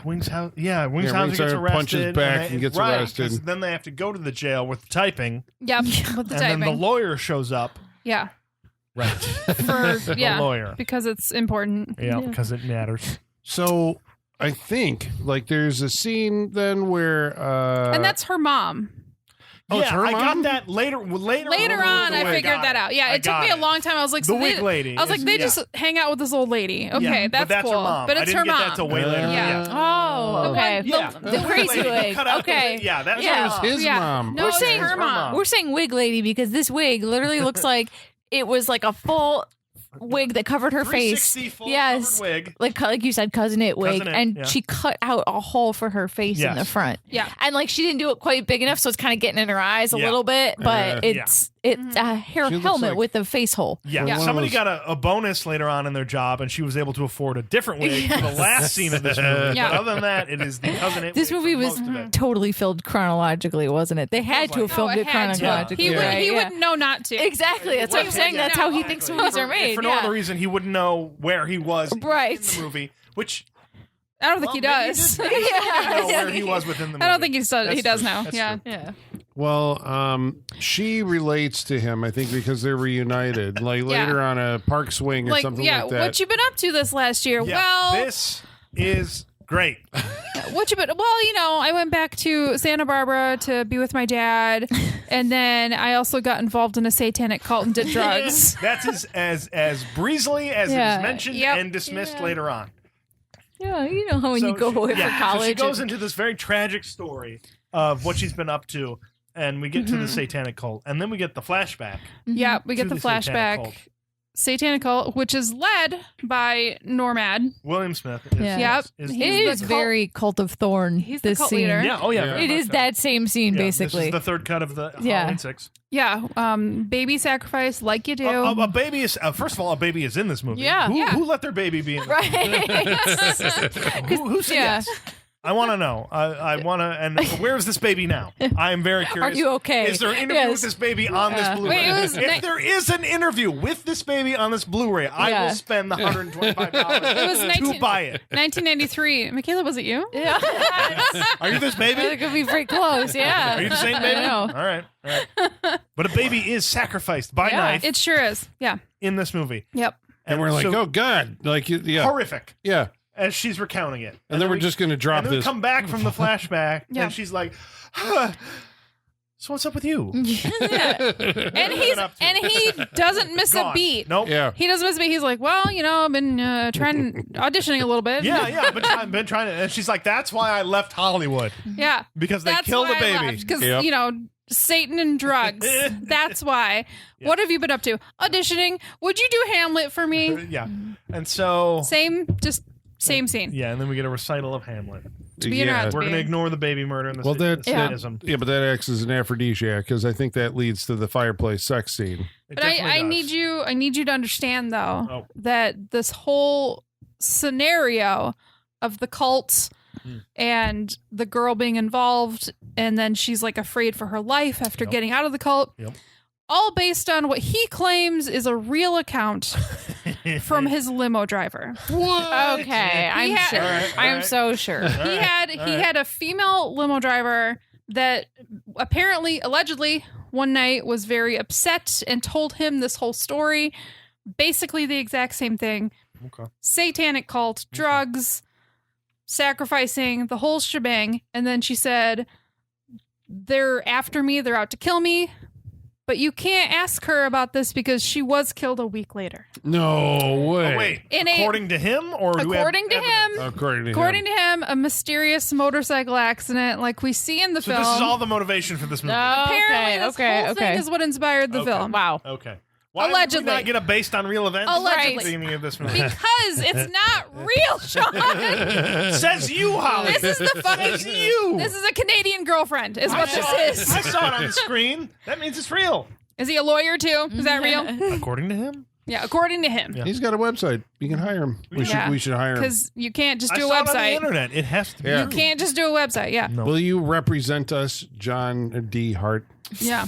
Wings Hauser Wings gets Hauser arrested, punches back and gets right, arrested. 'cause then they have to go to the jail with typing, Yep. With the and typing. then the lawyer shows up. Yeah. Right, For the lawyer. because it's important. Yeah, because it matters. So I think like there's a scene then where And that's her mom. Oh, it's yeah, her I mom? got that later. Later On, I figured that out. Yeah, it took me a long time. I was like, The so wig they, lady I was like, is- they yeah. just hang out with this old lady. Okay, but that's cool. her mom. But I it's didn't her get mom. that till way later. Yeah. Oh, okay. Yeah, The crazy lady wig. cut out the Okay. wig. Yeah, that's Yeah. her It mom. was his Yeah. mom. No, We're it's saying her mom. We're saying wig lady because this wig literally looks like it was like a full wig that covered her face. 360 full Yes. covered wig. Like you said, cousin it wig, Cousin it, and yeah. she cut out a hole for her face in Yes. the front. Yeah. And like she didn't do it quite big enough, so it's kind of getting in her eyes a Yeah. little bit. But Yeah. it's a hair She looks helmet like- with a face hole. Yeah, One of somebody those- got a bonus later on in their job, and she was able to afford a different wig for the last scene of this movie. Yeah. But other than that, it is the cousin. It This wig movie for was most of it. totally filmed chronologically, wasn't it? They had to have filmed it it had to. chronologically. He, right? he Yeah. wouldn't know not to. Exactly. That's what I'm saying. That's how he thinks movies are made. For no yeah. other reason, he wouldn't know where he was Right. in the movie, which I don't think he well, maybe does. did. Maybe he didn't know where he was within the movie. I don't think he does. He That's does true. now. That's Yeah. true. Yeah. Well, she relates to him, I think, because they're reunited. Like Yeah. later on a park swing or Like, something yeah, like that. what you been up to this last year? Yeah, Well, this is great. what you been? Well, you know, I went back to Santa Barbara to be with my dad, and then I also got involved in a satanic cult and did drugs. That's as breezily as Yeah. it is mentioned Yep. and dismissed later on. Yeah, you know how when So you go she- away yeah, for college. So she goes and- into this very tragic story of what she's been up to, and we get to the satanic cult, and then we get the flashback. Yeah, we get To the the satanic flashback. cult. Satanic cult, which is led by Normad. William Smith. Is, Yeah. Yep. is- it He's is the cult- very Cult of Thorn. He's the this cult scene. leader. yeah. Oh yeah. Yeah. very It much is so. that same scene, Yeah, basically. This is the third cut of the Yeah. Halloween 6. Yeah, baby sacrifice like you do. A baby is first of all, a baby is in this movie. Yeah. Who, Yeah. who let their baby be in this? Right. Who said yeah. yes? I want to know. I want to. And where is this baby now? I am very curious. Are you okay? Is there an interview with this baby on this Blu-ray? Wait, it was if there is an interview with this baby on this Blu-ray, I will spend the $125 to buy it. 1993. Michaela, was it you? Yeah. Are you this baby? It could be pretty close. Yeah. Are you the same baby? I know. All right. But a baby is sacrificed by knife It sure is. Yeah. in this movie. Yep. And we're like, so oh God, like yeah, horrific. yeah. As she's recounting it, And then we're just gonna drop and then we this. come back from the flashback, Yeah. and she's like, "So what's up with you?" And he doesn't miss a Gone. beat. Nope. Yeah. He doesn't miss a beat. He's like, well, I've been auditioning a little bit. Yeah. Been trying to, and she's like, "That's why I left Hollywood Yeah. because they killed the baby." Because, Yep. Satan and drugs. That's why. Yeah. What have you been up to? Auditioning. Would you do Hamlet for me? Yeah, and so Same scene. yeah, and then we get a recital of Hamlet. To be or not to We're be. going to ignore the baby murder and the Well, that's sadism. yeah, but that acts as an aphrodisiac because I think that leads to the fireplace sex scene. It But I definitely need does. you to understand though Oh. that this whole scenario of the cult and the girl being involved, and then she's like afraid for her life after Yep. getting out of the cult. Yep. All based on what he claims is a real account from his limo driver. What? Okay, I'm had- sure. All right, all I'm right. so sure. He had a female limo driver that allegedly one night was very upset and told him this whole story, basically the exact same thing. Okay. Satanic cult, drugs, sacrificing, the whole shebang. And then she said, they're after me, they're out to kill me. But you can't ask her about this because she was killed a week later. No way. Oh, wait, In a- according to him, or do we have According to evidence? him, According to him. a mysterious motorcycle accident like we see in the So film. this is all the motivation for this movie. Apparently, this whole thing is what inspired the Okay. film. Wow. Okay. Why did Allegedly. we not get a based on real events? Allegedly. at the beginning of this movie? Because it's not real, Sean. Says you, Holly. This is the fucking Says you. This is a Canadian girlfriend, is what this is. I saw it on the screen. That means it's real. Is he a lawyer too? Is that real? According to him. Yeah, according to him. Yeah. He's got a website. You can hire him. We should hire him. Because you can't just I do a saw it on the website. internet. It has to be. Yeah. You can't just do a website. Yeah. No. Will you represent us, John D. Hart? Yeah.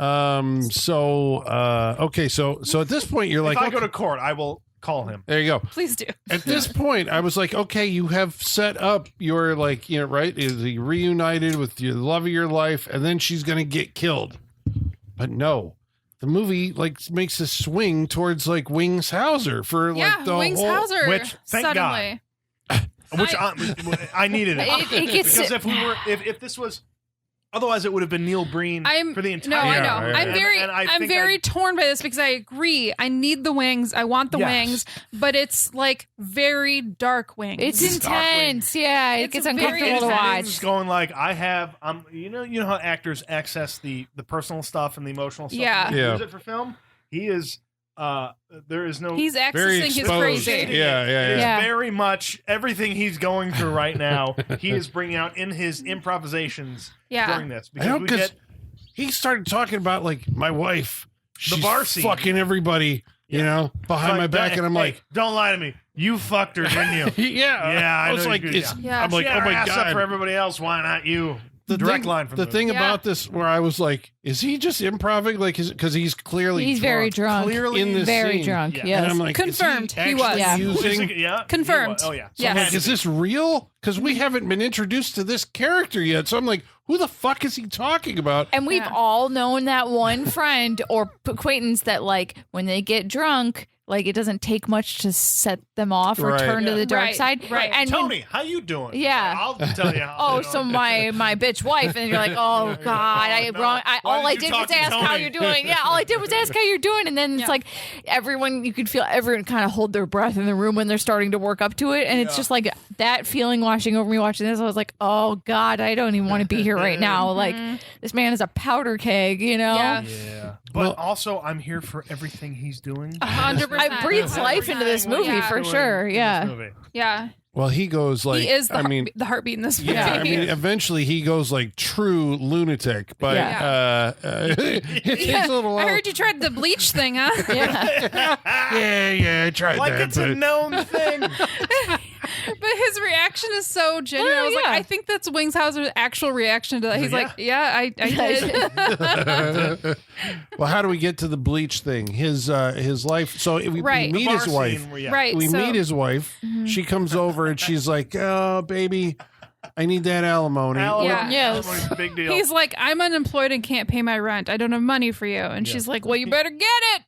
Okay. So at this point, you're like, if I go to court, I will call him. there you go. Please do. At this point, I was like, okay, you have set up your right? Is he reunited with your love of your life, and then she's gonna get killed? But no, the movie makes a swing towards Wings Hauser for Yeah, the Wings whole. Hauser. which, thank suddenly. Which I needed it. It gets- because if this was, otherwise it would have been Neil Breen for the entire. No, I know. Yeah, I'm very, and I I'm think very torn by this because I agree. I need the wings. I want the Yes. wings, but it's very dark wings. It's intense. Yeah, it It's gets very uncomfortable to intense. It's watch. going you know how actors access the personal stuff and the emotional stuff. Yeah. and they Yeah. use it for film. He is. There is no. He's Very accessing his exposed. crazy. Yeah. It is Yeah. very much everything he's going through right now. He is bringing out in his improvisations Yeah. during this I know we because get he started talking about my wife. She's bar scene. fucking everybody, behind my back, and I'm like, don't lie to me. You fucked her, didn't you? yeah, Yeah, I was know like, you could, yeah. I'm like, She had oh her my ass up for god. everybody else. Why not you? The Direct thing, line from the the thing movie. about this, where I was like, is he just improvising? Because he's clearly He's very drunk. Clearly in this Very scene. drunk. Yeah. Yes. And I'm like, Confirmed, Is he he, was. actually Yeah. using? Yeah, Confirmed. Oh yeah. Yes. I'm like, is this real? Because we haven't been introduced to this character yet. So I'm like, who the fuck is he talking about? And we've Yeah. all known that one friend or acquaintance that when they get drunk, it doesn't take much to set them off or Right. turn to Yeah. the dark Right, side. right. And Tony, how you doing? Yeah. I'll tell you how. oh, so my bitch wife, and you're like, oh god, I no. wrong. Why All did I you did talk was to ask how Tony? you're doing. Yeah, all I did was ask how you're doing, and then it's Yeah. everyone, you could feel everyone kind of hold their breath in the room when they're starting to work up to it, and it's just that feeling washing over me watching this. I was like, oh god, I don't even want to be here right now. This man is a powder keg, Yeah. Yeah. But also, I'm here for everything he's doing. 100%. I breathes life into this movie Yeah. for sure. Yeah. Yeah. Well, he goes He is the heartbeat in this movie. Yeah, I mean, eventually he goes true lunatic, but it takes a little while. I heard you tried the bleach thing, huh? Yeah. yeah, I tried Like that. it's a known thing. But his reaction is so genuine. Well, I was yeah. like, I think that's Wings Hauser's actual reaction to that. He's Yeah. like, yeah, I did. Well, how do we get to the bleach thing? His life. So we Right. meet Bar his wife. scene where, yeah. Right. We so, meet his wife. She comes over and she's like, "Oh, baby, I need that alimony." Alimony. Yeah. Yes. Alimony's a big deal. he's like, I'm unemployed and can't pay my rent. I don't have money for you. And she's like, well, you better get it.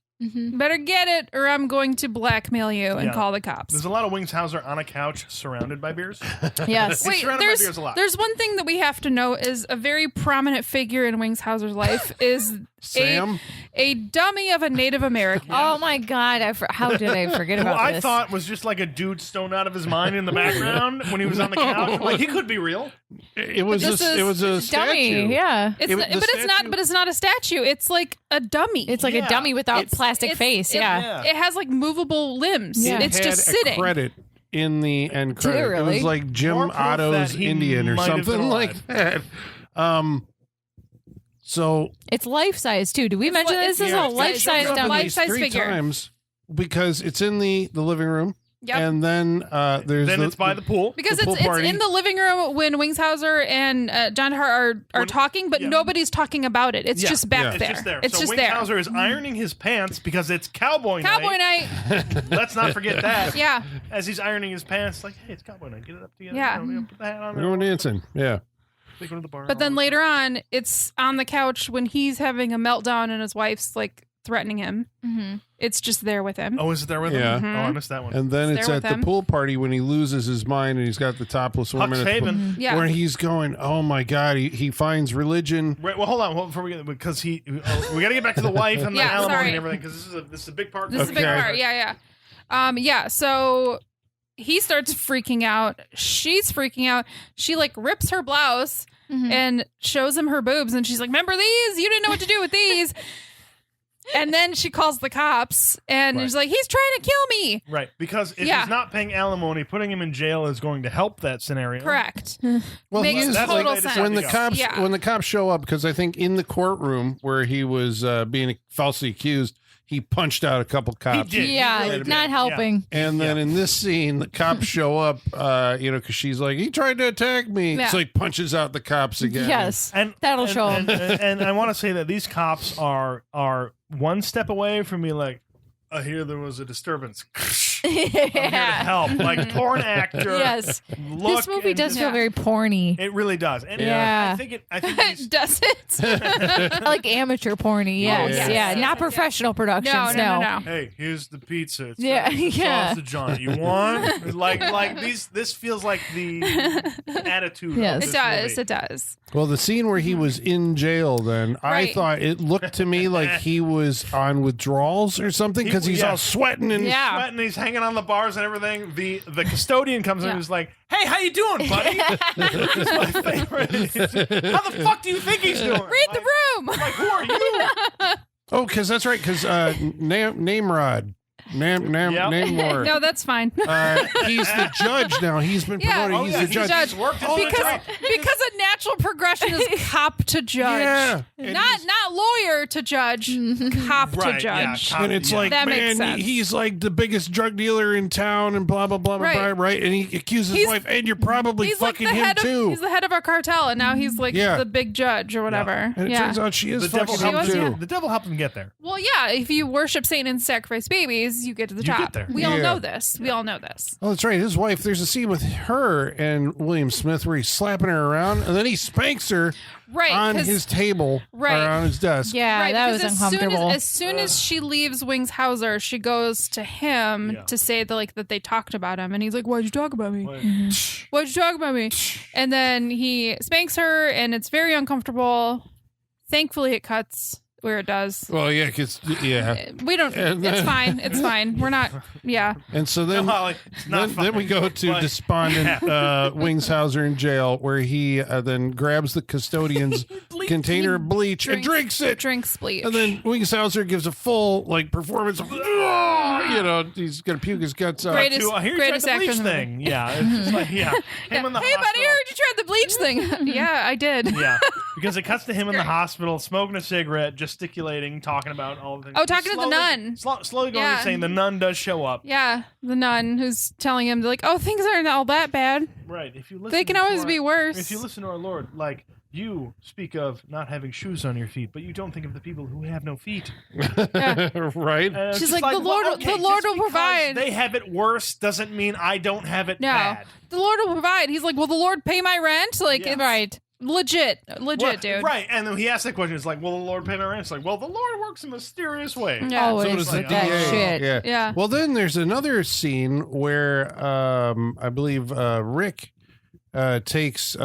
Better get it, or I'm going to blackmail you and Yeah. call the cops. There's a lot of Wings Hauser on a couch surrounded by beers. Yes. Wait, surrounded by beers a lot. there's one thing that we have to know is a very prominent figure in Wings Hauser's life is Sam? a dummy of a Native American. Oh my God! How did I forget Who about I this? thought was just like a dude stoned out of his mind in the background when he was on the couch. Like, he could be real. It was This a, is it was a dummy. statue. Yeah. It's It- not, the but it's not. statue- But it's not a statue. It's like a dummy. It's like Yeah. a dummy without It's- plastic face. Yeah. It has like movable limbs. Yeah. It's It just had sitting. a credit in the end Did it credit. It really? was like Jim More proof Otto's that he Indian or might have something been like that. So It's life size too. Did we mention li- this is yeah, a it's life like- size it's a dummy? life-size three figure. times because it's in the living room. Yep. And then there's Then it's by the pool. Because the pool it's party. in the living room when Wings Hauser and John De Hart are When- talking, but yeah. nobody's talking about it. It's Yeah. just back Yeah. It's there. just there. It's so just Wings there. Hauser is ironing his pants because it's cowboy Cowboy night. night. Let's not forget that. Yeah. As he's ironing his pants, like, hey, it's cowboy night. Get it up together. Yeah. Put the hat on. We're going dancing. Yeah. They go to the bar. But then later on, it's on the couch when he's having a meltdown and his wife's like threatening him. Mm-hmm. It's just there with him. Oh, is it there with Yeah. him? Mhm. Oh, I missed that one. And then It's it's there at with the him. pool party when he loses his mind and he's got the topless woman Huck's at the pool, Haven. Yeah. where he's going, oh my God, he finds religion. Wait, well, hold on. Before we get, because we got to get back to the wife and the Yeah, alimony sorry. and everything, because this is a big part. This is a big Okay. part. Yeah. So he starts freaking out. She's freaking out. She like rips her blouse and shows him her boobs. And she's like, remember these? You didn't know what to do with these. And then she calls the cops and Right. she's like, he's trying to kill me. Right, because if Yeah. he's not paying alimony, putting him in jail is going to help that scenario. Correct. Well, Makes he is That's total like- sense. when the Yeah. cops Yeah. when the cops show up, because I think in the courtroom where he was being falsely accused, he punched out a couple cops. did. Yeah, really did. not helping. And then in this scene, the cops show up, because she's like, he tried to attack me. Yeah. So he punches out the cops again. Yes, And that'll show him. And I want to say that these cops are one step away from me. Like, I hear there was a disturbance. I'm here to Yeah. help. Like porn actor. Yes. Look This movie and does just- feel very porny. It really does. And Yeah. I think these, Does it? Like amateur porny. Yes. yes. Yeah. Yes, Not yes, professional productions. No. hey, here's the pizza. It's Yeah, got the yeah. sausage on it. You want? like these. This feels like the attitude. Yes. Of It this does. movie. It does. Well, the scene where he was in jail, then I Right. thought it looked to me like he was on withdrawals or something because he's Yeah. all sweating and Yeah. Sweating, he's hanging on the bars and everything. The custodian comes in and is like, "Hey, how you doing, buddy?" It's my favorite. How the fuck do you think he's doing? Read the room. Like, who are you? oh, because that's right, because Namrod, Namor. No, that's fine. He's the judge now. He's been Yeah. promoted. Oh, he's yeah, the he's judge. the judge. He's worked his because job. because a natural progression is cop to judge. Yeah. And Not he's- not lawyer to judge, cop Right, to yeah, judge. cop- And it's Yeah. like, That makes man, sense. he's like the biggest drug dealer in town and blah, blah, blah, blah, Right. blah, right? And he accuses his He's- wife, and you're probably He's like fucking the him head of too. he's the head of our cartel, and now he's like Yeah. the big judge or whatever. and it turns out she is The devil fucking him helped was, too. yeah. The devil helped him get there. Well, yeah, if you worship Satan and sacrifice babies, you get to the You top. get there. We all Yeah. know this. We all know this. Oh, that's right. His wife, there's a scene with her and William Smith where he's slapping her around, and then he spanks her Right. on 'cause- his table Right. or on his desk. Yeah, right, that was because uncomfortable. As soon as she leaves Wings Hauser, she goes to him Yeah. to say that they talked about him, and he's like, "Why'd you talk about me? Like, Why'd you talk about me?" And then he spanks her, and it's very uncomfortable. Thankfully, it cuts where it does. Well, yeah, because, yeah. We don't. And It's then- fine. It's fine. We're not. Yeah. And so then, no, Holly, it's not then we fine. go to But- despondent Wings Hauser in jail, where he then grabs the custodian's container of bleach and drinks it. Drinks bleach. And then Wings Hauser gives a full performance of, he's gonna puke his guts out. Greatest- I hear you tried greatest the bleach actor in the thing. Yeah, it's just like, yeah. Him in the Hey, buddy, I hospital. heard you tried the bleach thing. Yeah, I did. Yeah. Because it cuts to him in the hospital, smoking a cigarette, gesticulating, talking about all the things. Oh, talking to the nun. Slowly going Yeah. and saying the nun does show up. Yeah, the nun who's telling him, like, oh, things aren't all that bad. Right. If you listen They can to always our- be worse. If you listen to our Lord, like, you speak of not having shoes on your feet, but you don't think of the people who have no feet. Right? And it's She's just like, the Lord- well, okay, the Lord just will because provide. They have it worse doesn't mean I don't have it No, bad. the Lord will provide. He's like, will the Lord pay my rent? Like, Yeah. it's right. Legit, Well, dude. Right, and then he asked that question. It's like, will the Lord pay my rent? It's like, well, the Lord works in mysterious ways. Yeah. Always So does the with that DA. shit. Yeah. Yeah. Well, then there's another scene where I believe Rick takes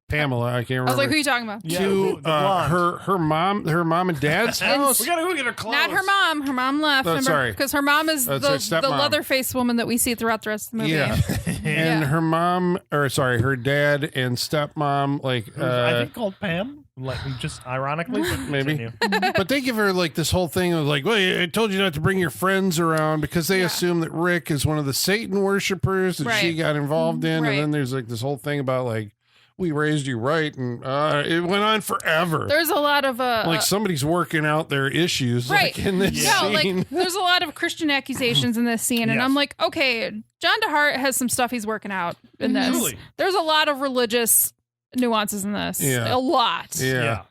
Pamela. I can't remember. I was like, who are you talking about? Yeah, to the blonde. her mom and dad's house. We gotta go get her clothes. Not her mom. Her mom left. Oh, sorry. Because her mom is Oh, the sorry, stepmom. leather-faced woman that we see throughout the rest of the movie. Yeah. And Yeah. her her dad and stepmom, like, I think called Pam. Like, just ironically, but Maybe. continue. but they give her like this whole thing of like, well, I told you not to bring your friends around because they Yeah. assume that Rick is one of the Satan worshipers that she Right. got involved in. Right. And then there's like this whole thing about like, we raised you right. And it went on forever. There's a lot of Like somebody's working out their issues right. like in this No, scene. like there's a lot of Christian accusations in this scene, and Yes. I'm like, okay, John De Wirt has some stuff he's working out in this. Truly. There's a lot of religious nuances in this. Yeah. A lot. yeah.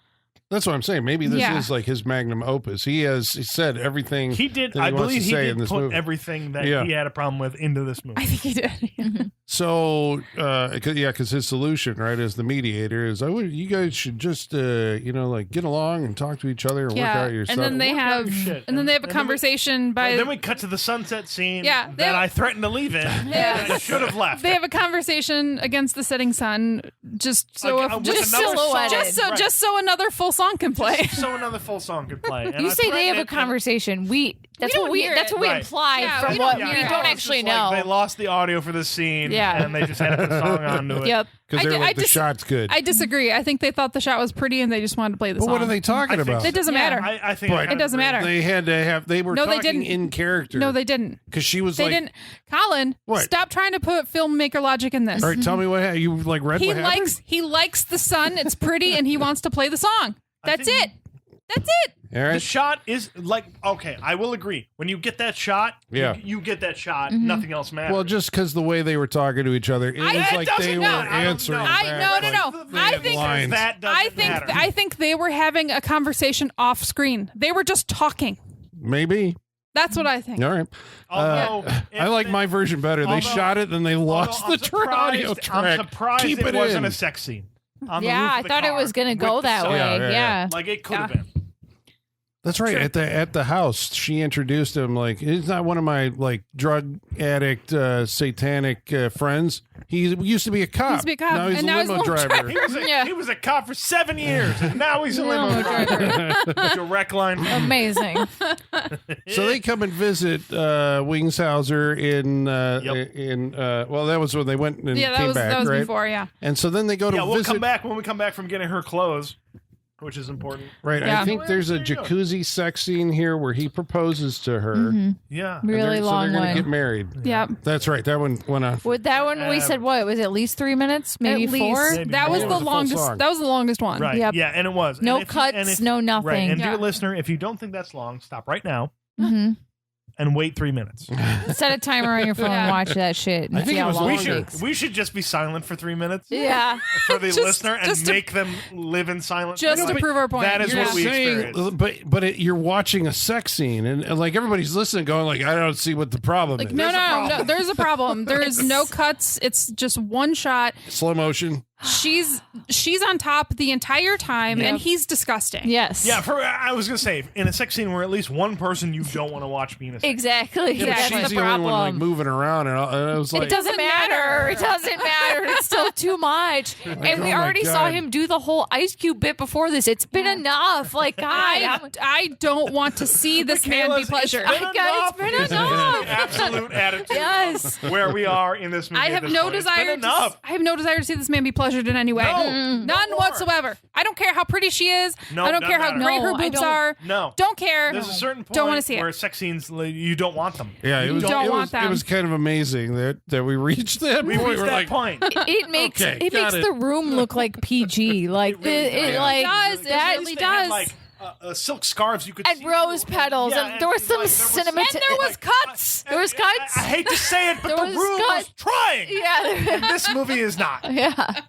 That's what I'm saying. Maybe this Yeah. is like his magnum opus. He said everything. He did. that I wants believe to he say did in this put movie. everything that Yeah. he had a problem with into this movie. I think he did. So, because his solution, right, as the mediator is, you guys should just, like get along and talk to each other and work out your and stuff. then they Work out have, your shit. and then they have a And then we- conversation by. Then we cut to the sunset scene Yeah, they that have- I threatened to leave in. Yeah. And I should have left. They have a conversation against the setting sun, just so With just another so song. just Right. so another full song can play. So another full song could play. And You I say they have a threatened it, and- conversation. That's don't what we hear that's it. what we Right. imply Yeah, from we what don't we hear it. don't It's actually just like know. they lost the audio for this scene. Yeah. And they just added the song onto it. Yep. because I they're di- like, I the shot's good. I disagree. I think they thought the shot was pretty and they just wanted to play the but song. what are they talking I think about? It doesn't Yeah. matter. I think But- It doesn't matter. They were No, they talking didn't. in character. No, they didn't. because she was They like, didn't. Colin, What? stop trying to put filmmaker logic in this. all right, tell me what happened. You like read He what happened? likes the sun. It's pretty, and he wants to play the song. That's think- it. That's it. All The right. shot is like, okay, I will agree. When you get that shot, Yeah. you get that shot, Mm-hmm. nothing else matters. Well, just because the way they were talking to each other, it was It like doesn't they were matter. I don't answering. know. back, No. like, they I had think- lines. that doesn't matter. I think they were having a conversation off screen. They were just talking. Maybe. That's what I think. All right. Although, I like my version better. They although- shot it, then they lost although the audio track. I'm surprised Keep it wasn't in. a sex scene. On the Yeah, roof I of the thought it car was gonna with go the that sun. way. Yeah, yeah, Yeah. Like it could have Yeah. been. That's right. At the house, she introduced him like he's not one of my like drug addict satanic friends. He used to be a cop. He used to be a cop, Now he's and a now he's limo a limo driver. Yeah. He was a cop for 7 years, and now he's a limo driver. Direct line. Amazing. So they come and visit Wings Hauser in Yep. well, that was when they went and Yeah, came that back, was right? before. Yeah. And so then they go to Yeah, we'll visit. come back when we come back from getting her clothes, which is important. Right. I Yeah. think there's a There you go. jacuzzi sex scene here where he proposes to her. Yeah. And Really so long they're gonna one. get married. Yeah. That's right. That one went on. With that one, we said what? Was it at least 3 minutes? Maybe At 4? least. Maybe That more. was It the was a full longest. song. That was the longest one. Right. Yep. Yeah, and it was. No And if you- cuts, and if- no nothing. Right. And Yeah. dear listener, if you don't think that's long, stop right now Mhm. and wait 3 minutes. Set a timer on your phone Yeah. and watch that shit. And I think see it how was long we it longer. takes. should just be silent for 3 minutes Yeah. for the Just- listener and just to- make them live in silence. Just to prove our point. That is Yeah. what we saying, experienced. but you're watching a sex scene, and like everybody's listening, going like, I don't see what the problem Like is. no, there's a problem. There's no cuts. It's just one shot. Slow motion. She's on top the entire time, and he's disgusting. Yes. Yeah, I was gonna say in a sex scene where at least one person you don't want to watch being a sex Exactly. Yeah, but That's she's the the only one like problem. moving around, and I was like, It doesn't matter. It doesn't matter. It's still too much. And we oh my already saw God. him do the whole Ice Cube bit before this. It's been enough. Like, God. I don't want to see this man be Michaela's, pleasure. it's been God, it's been enough. enough. The absolute attitude. Yes. of where we are in this movie. I at have this no point. It's desire. been enough. I have no desire to see this man be pleasured in any way. No, None no more. whatsoever. I don't care how pretty she is. No, I don't doesn't care how matter. great No, her I boobs don't- are. No. Don't care. There's a certain point Don't want to see where it. sex scenes you don't want them. yeah, it You was. don't it want was. them. It was kind of amazing that we reached that We point. reached We're that like, point. It made makes Okay, it got makes the room look like PG. Like it It like does. It that. really They had, does. like silk scarves you could And see rose through. petals, Yeah, and there was some like, cinema. And there was cuts. There was cuts. I hate to say it, but There the was room was cuts. trying. Yeah, And this movie is not. yeah.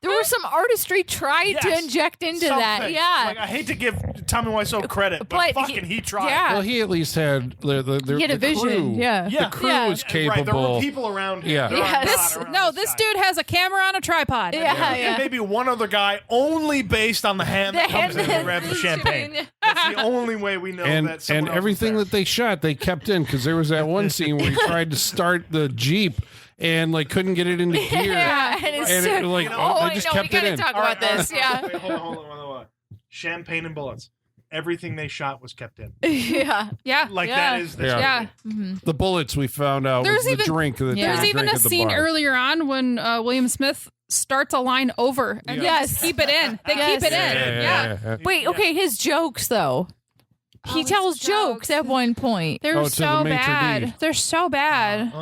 There was some artistry tried to Yes, inject into that. something. Yeah. Like, I hate to give Tommy Wiseau credit, but fucking he tried. Yeah. Well, he at least had He had a vision. Crew. Yeah. Yeah. The crew Yeah. was capable. Right, there were people around him. Yeah. There are Yes. not around No, this this guy. dude has a camera on a tripod. Yeah. And maybe one other guy, only based on the hand that comes in and grabs the champagne. That's the only way we know that and someone else everything is that they shot, they kept in because there was that one scene where he tried to start the Jeep and like couldn't get it into gear. Yeah, and it's And it, like, oh, they just I know, kept we it gotta in. talk All right, about this. all Yeah. right, wait, hold on. Champagne and bullets. Everything they shot was kept in. Yeah. Yeah. Like Yeah. that is the Yeah. Yeah. The bullets we found out There's was the even- drink that Yeah. they There's even drank a at the scene bar. earlier on when William Smith starts a line over and Yes. they just keep it in. They Yes. keep it in. Yeah. Wait, okay, his jokes though. He his tells jokes. jokes at one point. They're Oh, to the so maitre d'. bad. They're so bad.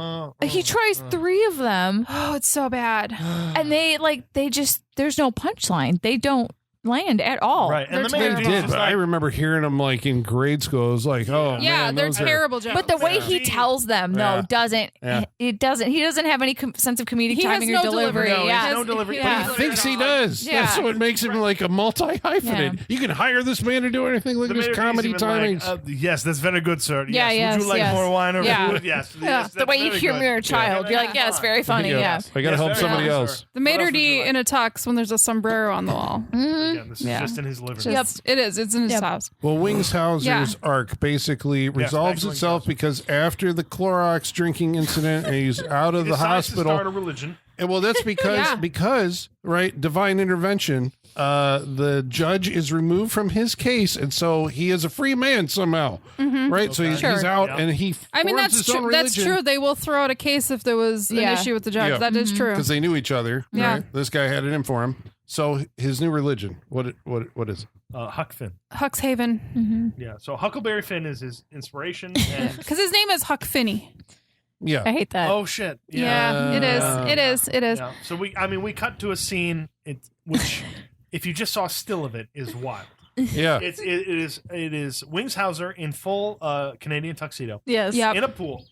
He tries 3 of them, Oh, it's so bad. and they just there's no punchline. They don't land at all. Right, and They're the They man terrible. did, was but like, I remember hearing them like in grade school. It was like, oh Yeah, man, they're those are- terrible jokes. But the way he Yeah. tells them, though, Yeah. doesn't Yeah. it doesn't he doesn't have any sense of comedic He has timing no or delivery. delivery. No, yeah. there's no delivery. Yeah. He thinks he does. Yeah. That's what makes him like a multi-hyphenate. Yeah. You can hire this man to do anything. Look the at his mayor comedy is even timings. like, yes, that's very good, sir. Yeah, yes. Would you like yes. more wine or Yeah. food? Yes. Yeah. yes The way you very humor good. a child, you're like, yes, very funny. Yeah. I got to help very somebody good, else. sir. The What maitre else would you d' like? in a tux when there's a sombrero on the wall. Again, this is Yeah. just in his living Just, room. It is. It's in his Yep. house. Well, Wings Hauser's Yeah. arc basically resolves back to itself because after the Clorox drinking incident and he's out of He the decides to start hospital. a religion. And well, that's Yeah. because right, divine intervention. The judge is removed from his case, and so he is a free man somehow. Right, so he's Sure. out, Yeah. and he. I mean, that's true. That's true. They will throw out a case if there was an Yeah. issue with the judge. Yeah. That is true. because they knew each other. Yeah. Right? This guy had it in for him. So his new religion, what is it? Huck Finn. Huxhaven. Yeah. So Huckleberry Finn is his inspiration. And Because his name is Huck Finney. Yeah, I hate that. oh shit. Yeah, it is. It is. It is. Yeah. So we cut to a scene which, if you just saw a still of it, is wild. yeah. It is Wings Hauser in full Canadian tuxedo Yes. Yep. in a pool.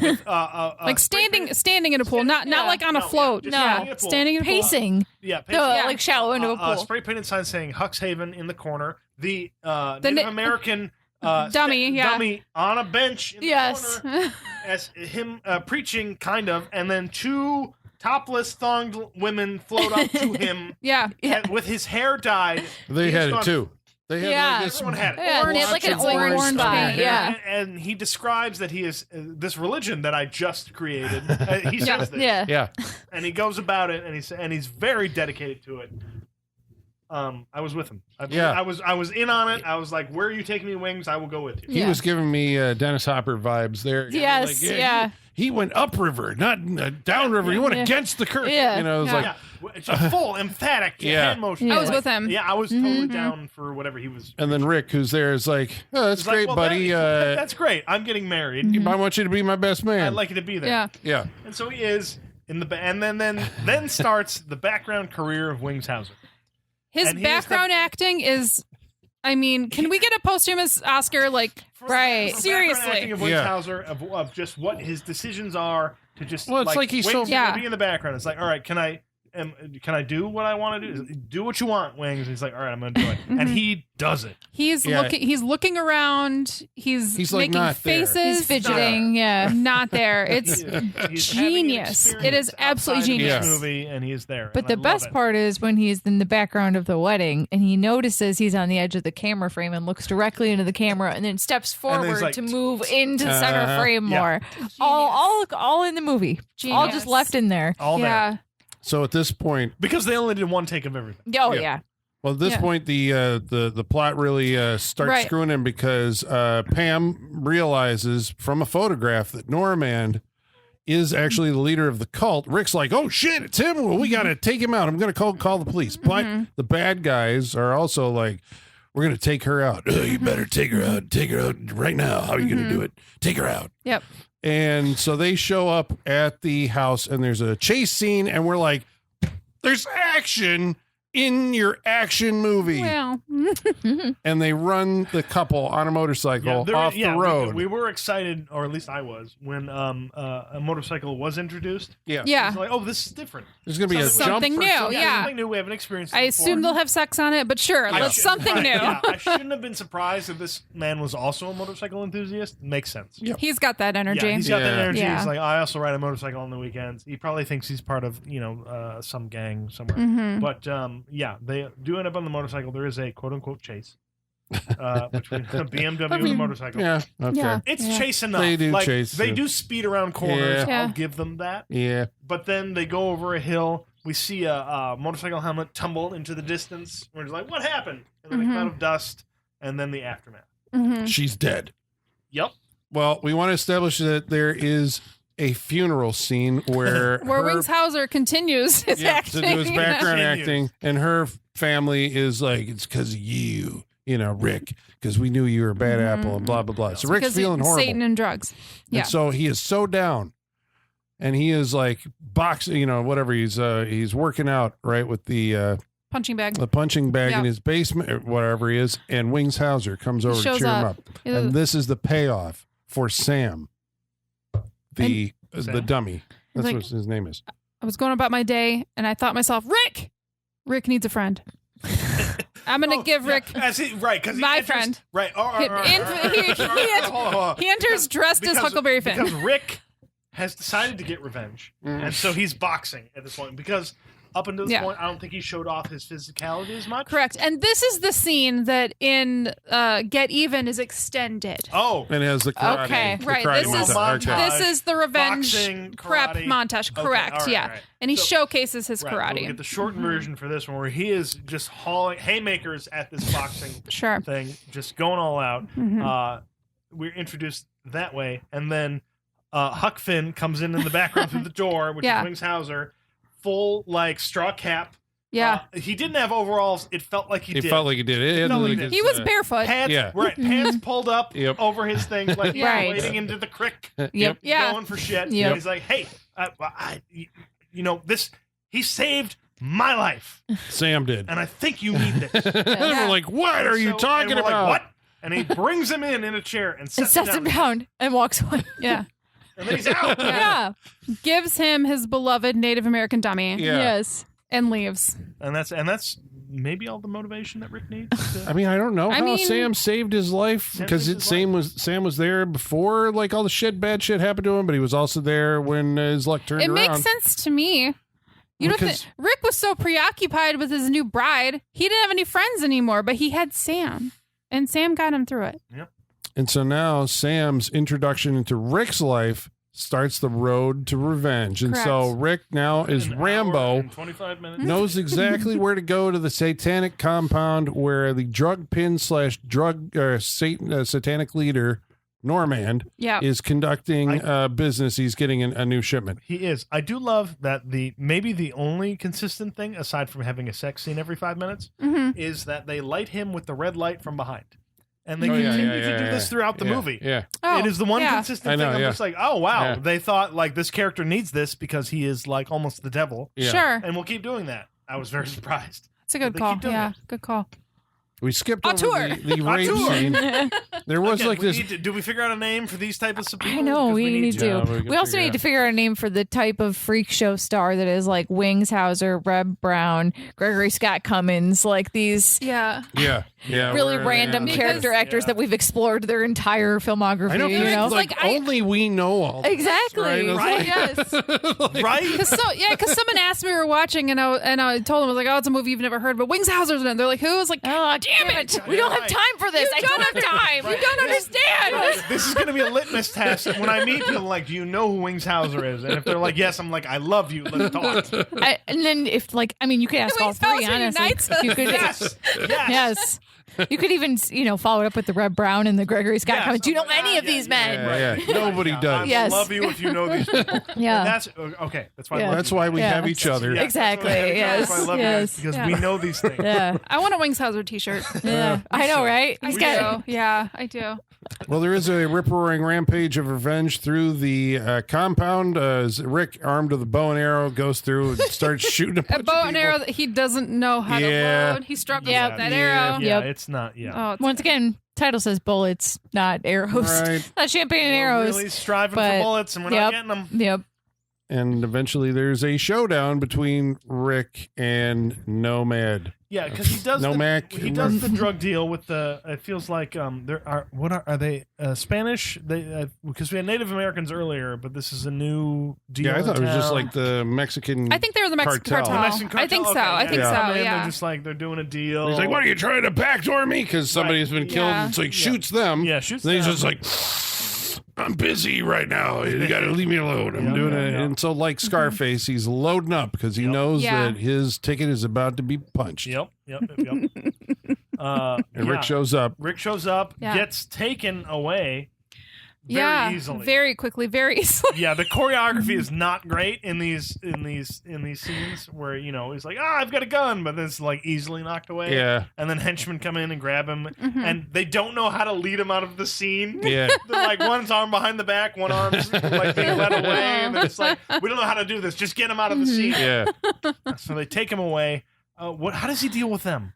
With Like standing in a pool, not like on a No, float. yeah, just Yeah, standing in a pool. standing in a pool. Pacing. yeah, No, like shallow into a pool. spray painted sign saying Huxhaven in the corner. The na- Native American Dummy, yeah. dummy on a bench in Yes. the corner as him preaching, kind of, and then 2 topless thonged women float up to him Yeah. and with his hair dyed. They He's had it gone- too. They had Yeah. like this. Everyone had it. Yeah, they had like an It's like orange orange spot. paint, Yeah. And he describes that he is this religion that I just created. He says this. Yeah. Yeah, And he goes about it, and he's very dedicated to it. I was with him. I was in on it. I was like, "Where are you taking me, Wings? I will go with you." he Yeah. was giving me Dennis Hopper vibes there. You know, Yes, like, yeah. He went upriver, not downriver. He went Yeah. against the current. Yeah. You know, it was Yeah. like, Yeah, it's a full emphatic Yeah. hand motion. Yeah. I was with him. Yeah, I was totally down for whatever he was. and then Rick, who's there, is like, oh, that's He's like, great, "Well, buddy. that's great. I'm getting married. I want you to be my best man. I'd like you to be there." Yeah. yeah. And so he is in the and then starts the background career of Wings Hauser. His And he is background acting is. I mean, can we get a posthumous Oscar? Like, Right. For Seriously. background acting of Wings Yeah. Hauser, of just what his decisions are to just. Well, it's like he's Wings so- is Yeah. gonna be in the background. It's like, all right, can I do what I want to do? Do what you want, Wings. And he's like, all right, I'm gonna do it, and he does it. he's Yeah. looking around. He's like, making not there. faces. He's fidgeting. Yeah. Not there. It's He's having an genius. It experience is absolutely outside of genius. this movie, and he is there. But and I the love best it. part is when he's in the background of the wedding and he notices he's on the edge of the camera frame and looks directly into the camera and then steps forward like, to move into the center frame Yeah. more. All in the movie. All Genius. just left in there. all there Yeah. So at this point, because they only did one take of everything. Oh Yeah. yeah. well, at this Yeah. point, the plot really starts Right. screwing him because Pam realizes from a photograph that Normand is actually the leader of the cult. Rick's like, oh shit, it's him. Well, we got to take him out. I'm going to call the police. But the bad guys are also like, we're going to take her out. You better take her out. Take her out right now. How are you going to do it? Take her out. Yep. And so they show up at the house, and there's a chase scene, and we're like, there's action in your action movie. Well, And they run the couple on a motorcycle off the road. We were excited, or at least I was, when a motorcycle was introduced. Yeah. yeah. It's like, oh, this is different. There's going to be a Something jump. new. Yeah. Something new we haven't experienced. I before. assume they'll have sex on it, but sure, something new. Yeah, I shouldn't have been surprised if this man was also a motorcycle enthusiast. Makes sense. Yep. He's got that energy. Yeah, he's got that Yeah. energy. Yeah. He's like, I also ride a motorcycle on the weekends. He probably thinks he's part of, some gang somewhere. Mm-hmm. But they do end up on the motorcycle. There is a quote unquote chase between a BMW and a motorcycle. Yeah. Okay. Yeah. It's chase enough. They do like, chase They it. do speed around corners. Yeah. I'll give them that. Yeah. But then they go over a hill. We see a motorcycle helmet tumble into the distance. We're just like, what happened? And then a cloud of dust, and then the aftermath. Mm-hmm. She's dead. Yep. Well, we want to establish that there is a funeral scene where Where Wings Hauser continues his to acting. do his background Continues. acting, and her family is like, it's because of you, Rick, because we knew you were a bad apple, and blah blah blah. So Rick's Because feeling horrible, Satan and drugs. Yeah. and so he is so down, and he is like boxing, whatever. He's working out right with the Punching bag. punching bag Yeah. in his basement, or whatever he is, and Wings Hauser comes over to shows cheer him up. up, and this is the payoff for Sam, the Sam. dummy. That's Like- what his name is. I was going about my day, and I thought to myself, Rick needs a friend. I'm going to give Rick... Because My friend. Right. He enters dressed as Huckleberry Finn. Because Rick has decided to get revenge, and so he's boxing at this point. Because up until this Yeah. point, I don't think he showed off his physicality as much. Correct. And this is the scene that in Get Even is extended. Oh, And it has the karate. Okay. the Right, karate this is- montage. Okay. This is the revenge boxing, prep karate. montage. Okay, Correct. all right, Yeah. all right. And he So- showcases his right. karate. We'll get the shortened version for this one, where he is just hauling haymakers at this boxing Sure. thing, just going all out. Mhm. We're introduced that way, and then Huck Finn comes in the background through the door, which Yeah. is Wings Hauser, full straw cap. Yeah. He didn't have overalls. It felt like he It did. felt like it did. It had felt like like it his, He was barefoot. Pants, Yeah. right? Pants pulled up Yep. over his things, like he's Right. wading into the creek, Yep. Yeah. going for shit. Yep. And he's like, "Hey, this. He saved my life, Sam did. and I think you need this." We're like, what are you So- talking and we're about? Like, what? And he brings him in a chair and And sets sets him down and walks away. Yeah. And then he's out. Yeah. Gives him his beloved Native American dummy Yeah. Yes. and leaves. And that's maybe all the motivation that Rick needs. I mean, I don't know I how mean- Sam saved his life Sam because saved his Sam was there before like all the bad shit happened to him, but he was also there when his luck turned It around. makes sense to me. You don't Because- think Rick was so preoccupied with his new bride, he didn't have any friends anymore, but he had Sam. And Sam got him through it. And so now Sam's introduction into Rick's life starts the road to revenge. And so Correct. Rick now is An hour Rambo. and 25 minutes. Knows exactly where to go to the satanic compound where the drug pin / drug satanic leader Normand Yeah. is conducting business. He's getting a new shipment. He is. I do love that maybe the only consistent thing, aside from having a sex scene every 5 minutes, Mhm. is that they light him with the red light from behind. And they Oh, yeah, continue yeah, to do yeah, this throughout the yeah, movie. Yeah. Oh, It is the one yeah. consistent I know, thing. I'm yeah. just like, oh, wow. Yeah. They thought, like, this character needs this because he is, like, almost the devil. Yeah. Sure. And we'll keep doing that. I was very surprised. It's a good They call. keep doing Yeah. it. Good call. We skipped over Auteur. the rape Auteur. scene. There was Again, like we this. need to- do we figure out a name for these types of people? I know 'Cause we need to. Yeah, we can We also figure need out. to figure out a name for the type of freak show star that is like Wings Hauser, Reb Brown, Gregory Scott Cummins, like these Yeah. Yeah. Yeah. really we're- random yeah. character actors that we've explored their entire filmography. I know. you Like, know? like, Like, I- only we know all. this, Exactly. Right? It's Right. like- Yes. Right? Because someone asked me we were watching, and I told them, I was like, oh, it's a movie you've never heard, but Wings Hauser's in it. They're like, who? I was like, Oh, damn it. We don't have Right. time for this. I don't have time. Right. You don't understand. This is going to be a litmus test. When I meet people, like, do you know who Wings Hauser is? And if they're like, yes, I'm like, I love you. Let's talk. And then if like, I mean, you could ask all Wings three, Hauser honestly. unites us. You could, Yes. Yes. yes. You could even, follow it up with the Reb Brown and the Gregory Scott Yes. Cummins. Do you know I'm like, any of yeah, these yeah, men? Yeah, yeah. Nobody does. I Yes. love you if you know these people. Yeah. And that's okay. That's why. I Yeah. love That's you. why we Yeah. have each other. Yeah, Exactly, That's why I love you guys, yes, because yeah. we know these things. Yeah. I want a Wings Hauser t-shirt. Yeah. I know, right? I He's do. got Yeah, I do. Well, there is a rip-roaring rampage of revenge through the compound as Rick, armed with a bow and arrow, goes through and starts shooting a bunch A bow of and people. arrow that he doesn't know how to load. He struggles Yep. with that Yeah. arrow. Yeah, Yep. it's not. Yeah. Oh, it's Once again, title says bullets, not arrows. Right. Not champagne and We're arrows. really striving but- for bullets, and we're not getting them. Yep. And eventually there's a showdown between Rick and Nomad. Yeah, because he does. He does the drug deal with the. It feels like there are they Spanish? They because we had Native Americans earlier, but this is a new deal. Yeah, I thought it in was just town. like the Mexican. I think they were the Mexican Cartel. cartel. The Mexican cartel? I think so. Okay, I think They so. come in, Yeah. They're just like they're doing a deal. He's like, "What are you trying to backdoor me?" Because somebody's been killed. Yeah. It's like shoots them. Yeah, shoots Then he's them. just like, "I'm busy right now. You got to leave me alone. I'm Yeah, doing yeah, it." yeah. And so, like Scarface, he's loading up because he knows Yeah. that his ticket is about to be punched. Yep. And yeah. Rick shows up. Rick shows up, Yeah. gets taken away very easily. Very quickly, very easily. Yeah, the choreography is not great in these scenes where he's like, I've got a gun, but then it's like easily knocked away. Yeah, And then henchmen come in and grab him, and they don't know how to lead him out of the scene. yeah. They're like one's arm behind the back, one arm's like being led away, and it's like we don't know how to do this. Just get him out of the scene. Yeah. So they take him away. How does he deal with them?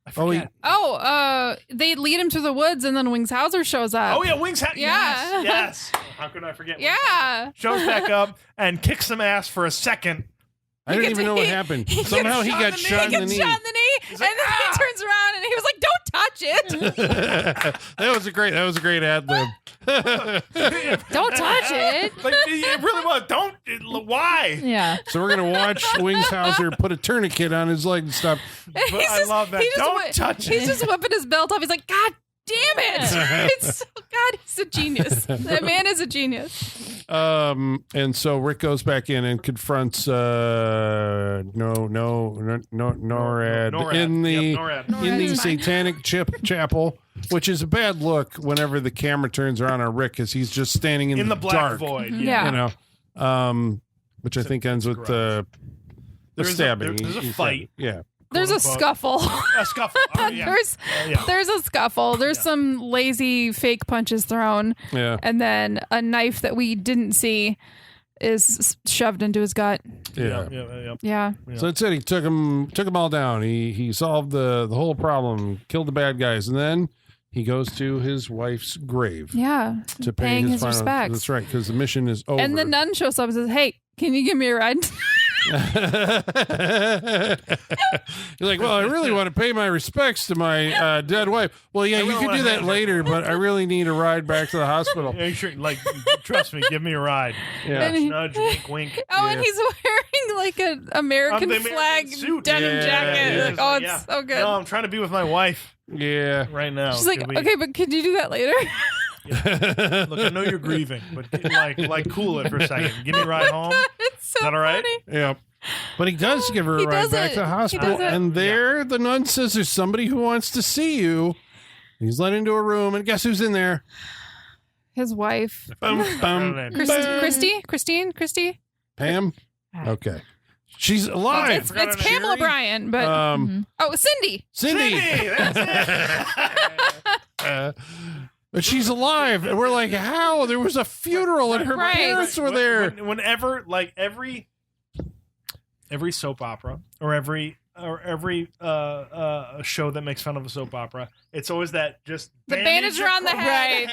I Oh, he- forget. They lead him to the woods, and then Wings Hauser shows up. Oh yeah, Wings. Yeah. Yes. How could I forget? Yeah. Shows back up and kicks some ass for a second. I didn't even know what happened. Somehow he got shot in the knee. Shot in the knee, and like, then he turns around and he was like, "Don't touch it." That was a great ad lib. Don't touch it. Like it really was. Don't. Why? Yeah. So we're gonna watch Wings Hauser put a tourniquet on his leg and stop. And But I love that. he just Don't touch it. He's just whipping his belt off. He's like, "God damn it!" It's so, God, he's a genius. That man is a genius. And so Rick goes back in and confronts NORAD in the Yep, NORAD. in the Norad's fine. satanic chapel, which is a bad look whenever the camera turns around on Rick because he's just standing in In the black dark, void. Yeah. you know, which I think ends with the There's a- stabbing. there's a He's fight. Yeah. There's a Quote, scuffle. A scuffle. Oh, yeah. Yeah. There's a scuffle. There's some lazy fake punches thrown, Yeah. and then a knife that we didn't see is shoved into his gut. Yeah. Yeah. So that's it. He took them all down. He solved the whole problem, killed the bad guys, and then he goes to his wife's grave Yeah. to pay Paying his final respects. That's right, because the mission is over. And the nun shows up and says, "Hey, can you give me a ride?" You're like, well, I really want to pay my respects to my dead wife. Well, yeah, you really could wanna do that have- later, but I really need a ride back to the hospital. Yeah, sure. Like, trust me, give me a ride. Yeah. And he- Nudge, wink, wink. Oh, and he's wearing like an American The American flag suit. denim Yeah, jacket. yeah. Like, oh, it's so good. No, I'm trying to be with my wife Yeah. right now. She's like, Can we- "Okay, but could you do that later?" Look, I know you're grieving, but like cool it for a second. Give me a ride home. It's so Is that all right? funny. Yeah. But he does give her a He ride does back it. to the He hospital. does it. And there, the nun says there's somebody who wants to see you. He's led into a room, and guess who's in there? His wife, Bum, bum, Christy. Pam? Okay. She's alive. It's forgot her name. Pamela Bryant, but Cindy. Cindy. Hey, that's it. But she's alive. And we're like, how? There was a funeral and her Right. parents were there. Whenever, like every soap opera or every show that makes fun of a soap opera, it's always that just The bandage around the head.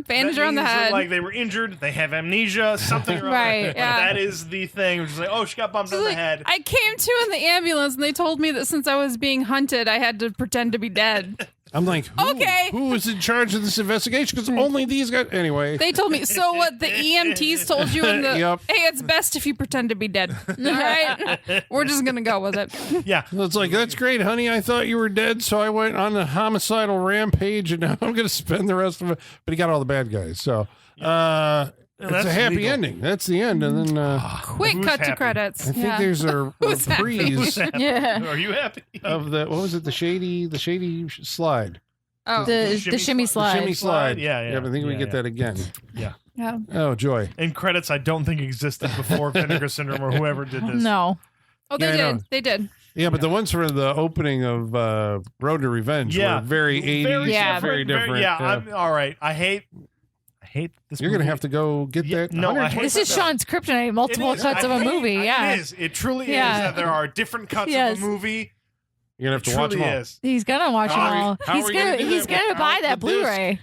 Bandage That around the means that, head. like they were injured, they have amnesia, something wrong. Right, Like, yeah. that is the thing. Which is like, oh, she got bumped She's on the like, head. I came to in the ambulance, and they told me that since I was being hunted, I had to pretend to be dead. I'm like, Okay. who was in charge of this investigation? Because only these guys. Anyway. They told me, so what the EMTs told you in the, Yep. hey, it's best if you pretend to be dead. All right? We're just going to go with it. Yeah. It's like, that's great, honey. I thought you were dead, so I went on a homicidal rampage, and now I'm going to spend the rest of it. But he got all the bad guys. So it's that's a happy legal. ending. That's the end. And then Quick Who's cut to happy? credits. I think Yeah. there's a Who's happy? reprise Yeah. Are you happy? of the, what was it, the shady slide. Oh, The Shimmy shimmy slide. slide. Shimmy slide. Yeah, yeah. I think we Yeah, get yeah. that again. Yeah. yeah. Oh, joy. And credits I don't think existed before Vinegar Syndrome or whoever did this. No. Oh, they Yeah, I know. did. They did. Yeah, but the ones for the opening of Road to Revenge were very 80s, very different. I'm all right. I hate this. You're going to have to go get that. No, I hate This is Sean's kryptonite. Multiple cuts of a movie. Yeah, it is. It truly is. That there are different cuts of a movie. You're going to have to watch them all. He's going to watch them all. He's going to buy that Blu-ray.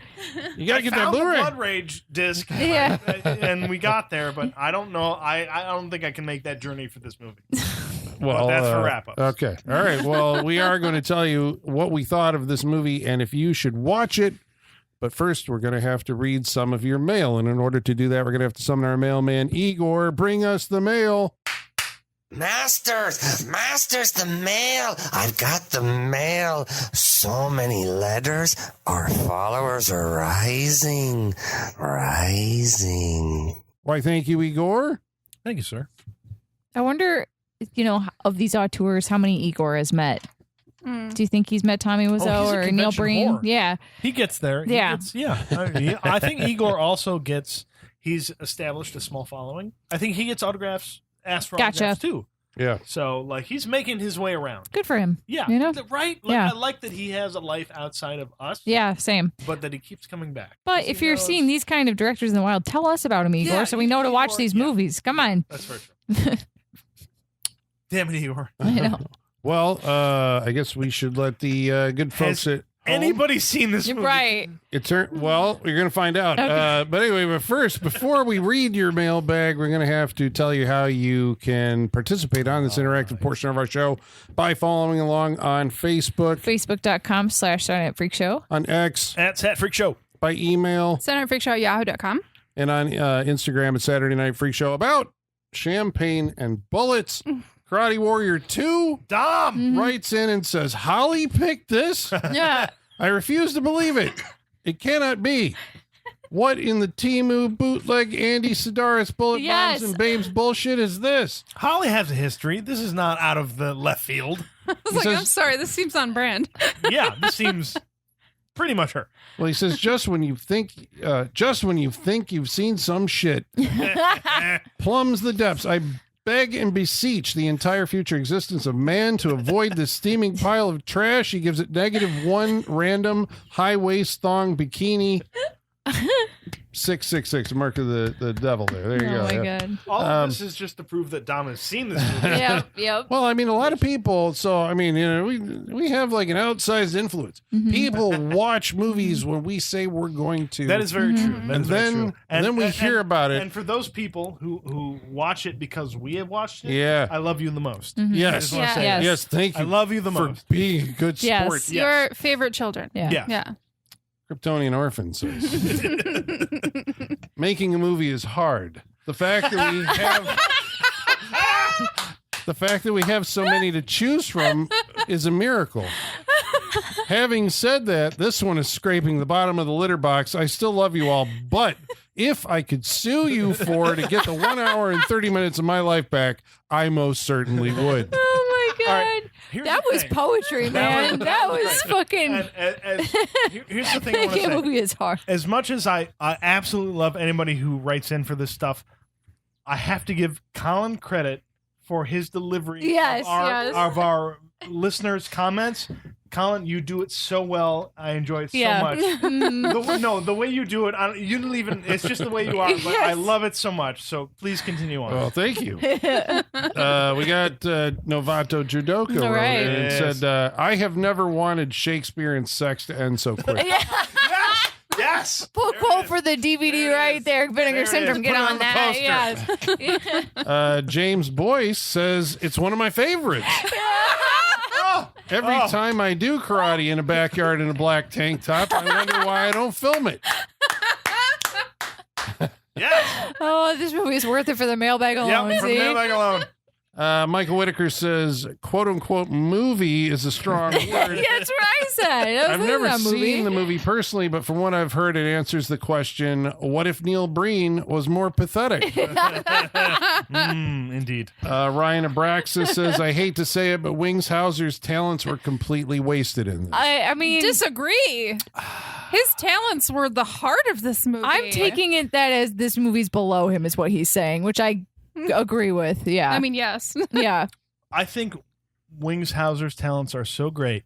You got to get that Blu-ray. Blu-ray. The Blood Rage disc. Yeah. And we got there, but I don't know. I don't think I can make that journey for this movie. Well, but that's for wrap-ups. Okay. All right. Well, we are going to tell you what we thought of this movie and if you should watch it. But first, we're going to have to read some of your mail. And in order to do that, we're going to have to summon our mailman, Igor. Bring us the mail. Masters, the mail. I've got the mail. So many letters. Our followers are rising. Why, thank you, Igor. Thank you, sir. I wonder, of these auteurs, how many Igor has met? Do you think he's met Tommy Wiseau or Neil Breen? Whore. Yeah. He gets there. I think Igor also he's established a small following. I think he gets autographs, asked for autographs too. Yeah. So, he's making his way around. Good for him. Yeah. Right? I like that he has a life outside of us. Yeah, same. But that he keeps coming back. But if you're seeing these kind of directors in the wild, tell us about him, Igor, so we know to watch these movies. Come on. That's very true. Damn it, Igor. I know. Well, I guess we should let the good folks at home. Anybody seen this movie? Right. Well, you're going to find out. Okay. But anyway, before we read your mailbag, we're going to have to tell you how you can participate on this interactive portion of our show by following along on Facebook. Facebook.com/Saturday Night Freak Show. On X. At Sat Freak Show. By email. SaturdayNightFreakShow@yahoo.com. And on Instagram at Saturday Night Freak Show about champagne and bullets. Karate Warrior 2 Dom writes in and says, Holly picked this? Yeah. I refuse to believe it. It cannot be. What in the Temu bootleg Andy Sedaris bullet bombs and babes bullshit is this? Holly has a history. This is not out of the left field. I was I'm sorry, this seems on brand. Yeah, this seems pretty much her. Well, he says, just when you think you've seen some shit, plumbs the depths. I beg and beseech the entire future existence of man to avoid this steaming pile of trash. He gives it -1 random high waist thong bikini. 666, mark of the devil there. There you go. Oh my God. All of this is just to prove that Dom has seen this movie. Yep. Well, I mean, a lot of people. So, I mean, we have like an outsized influence. People watch movies when we say we're going to. That is very true. And then we hear about it. And for those people who watch it because we have watched it, yeah, I love you the most. Yes. I just want to say that. Yes. Thank you. I love you the for most. being a good sport. Yes. Your favorite children. Yeah. Kryptonian Orphan says, making a movie is hard. The fact that we have so many to choose from is a miracle. Having said that, this one is scraping the bottom of the litter box. I still love you all, but if I could sue you to get the 1 hour and 30 minutes of my life back, I most certainly would. Oh my God. Right, that was poetry, man. That was fucking. Here's the thing I want to say. Movie is hard. As much as I absolutely love anybody who writes in for this stuff, I have to give Colin credit for his delivery of our listeners' comments. Colin, you do it so well. I enjoy it so much. The way you do it, you don't even. It's just the way you are. But I love it so much. So please continue on. Well, thank you. We got Novato Judoka wrote in and said, "I have never wanted Shakespeare and sex to end so quick." Yes. Pull quote for the DVD right there. Vinegar Syndrome. Get on that. Yes. James Boyce says it's one of my favorites. Every time I do karate in a backyard in a black tank top, I wonder why I don't film it. Yes. Oh, this movie is worth it for the mailbag alone. Yep, for the mailbag alone. Michael Whitaker says, quote unquote, movie is a strong word. That's what I said. I've never seen the movie personally, but from what I've heard, it answers the question, what if Neil Breen was more pathetic? Indeed. Ryan Abraxas says, I hate to say it, but Wings Hauser's talents were completely wasted in this. I mean, disagree. His talents were the heart of this movie. I'm taking it that as this movie's below him is what he's saying, which I agree with. Yeah. I mean, yes. Yeah. I think Wings Hauser's talents are so great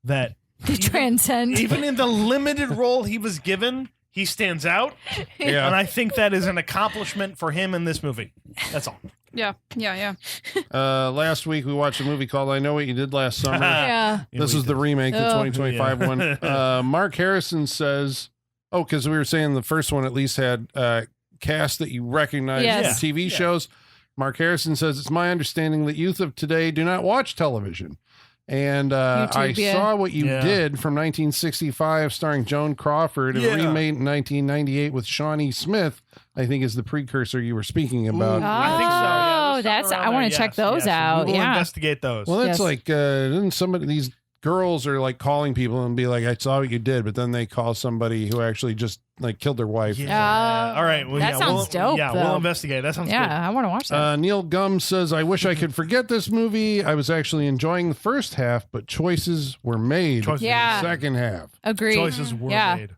that they transcend. Even in the limited role he was given, he stands out. Yeah. And I think that is an accomplishment for him in this movie. That's all. Yeah. Last week we watched a movie called I Know What You Did Last Summer. Yeah. This is the remake, the 2025 one. Mark Harrison says, because we were saying the first one at least had cast that you recognize Yes. from TV shows. Mark Harrison says, it's my understanding that youth of today do not watch television. And I saw What You Did from 1965 starring Joan Crawford and remade in 1998 with Shawnee Smith, I think is the precursor you were speaking about. I think so. Yeah, that's I want to check those out. We will investigate those. Well, that's like didn't somebody, these girls are like calling people and be like, I saw what you did, but then they call somebody who actually just like killed their wife. Yeah. All right. Well, that sounds dope. Yeah, though. we'll investigate. That sounds good. Yeah, I want to watch that. Neil Gum says, I wish I could forget this movie. I was actually enjoying the first half, but choices were made in the second half. Agreed. Choices were made.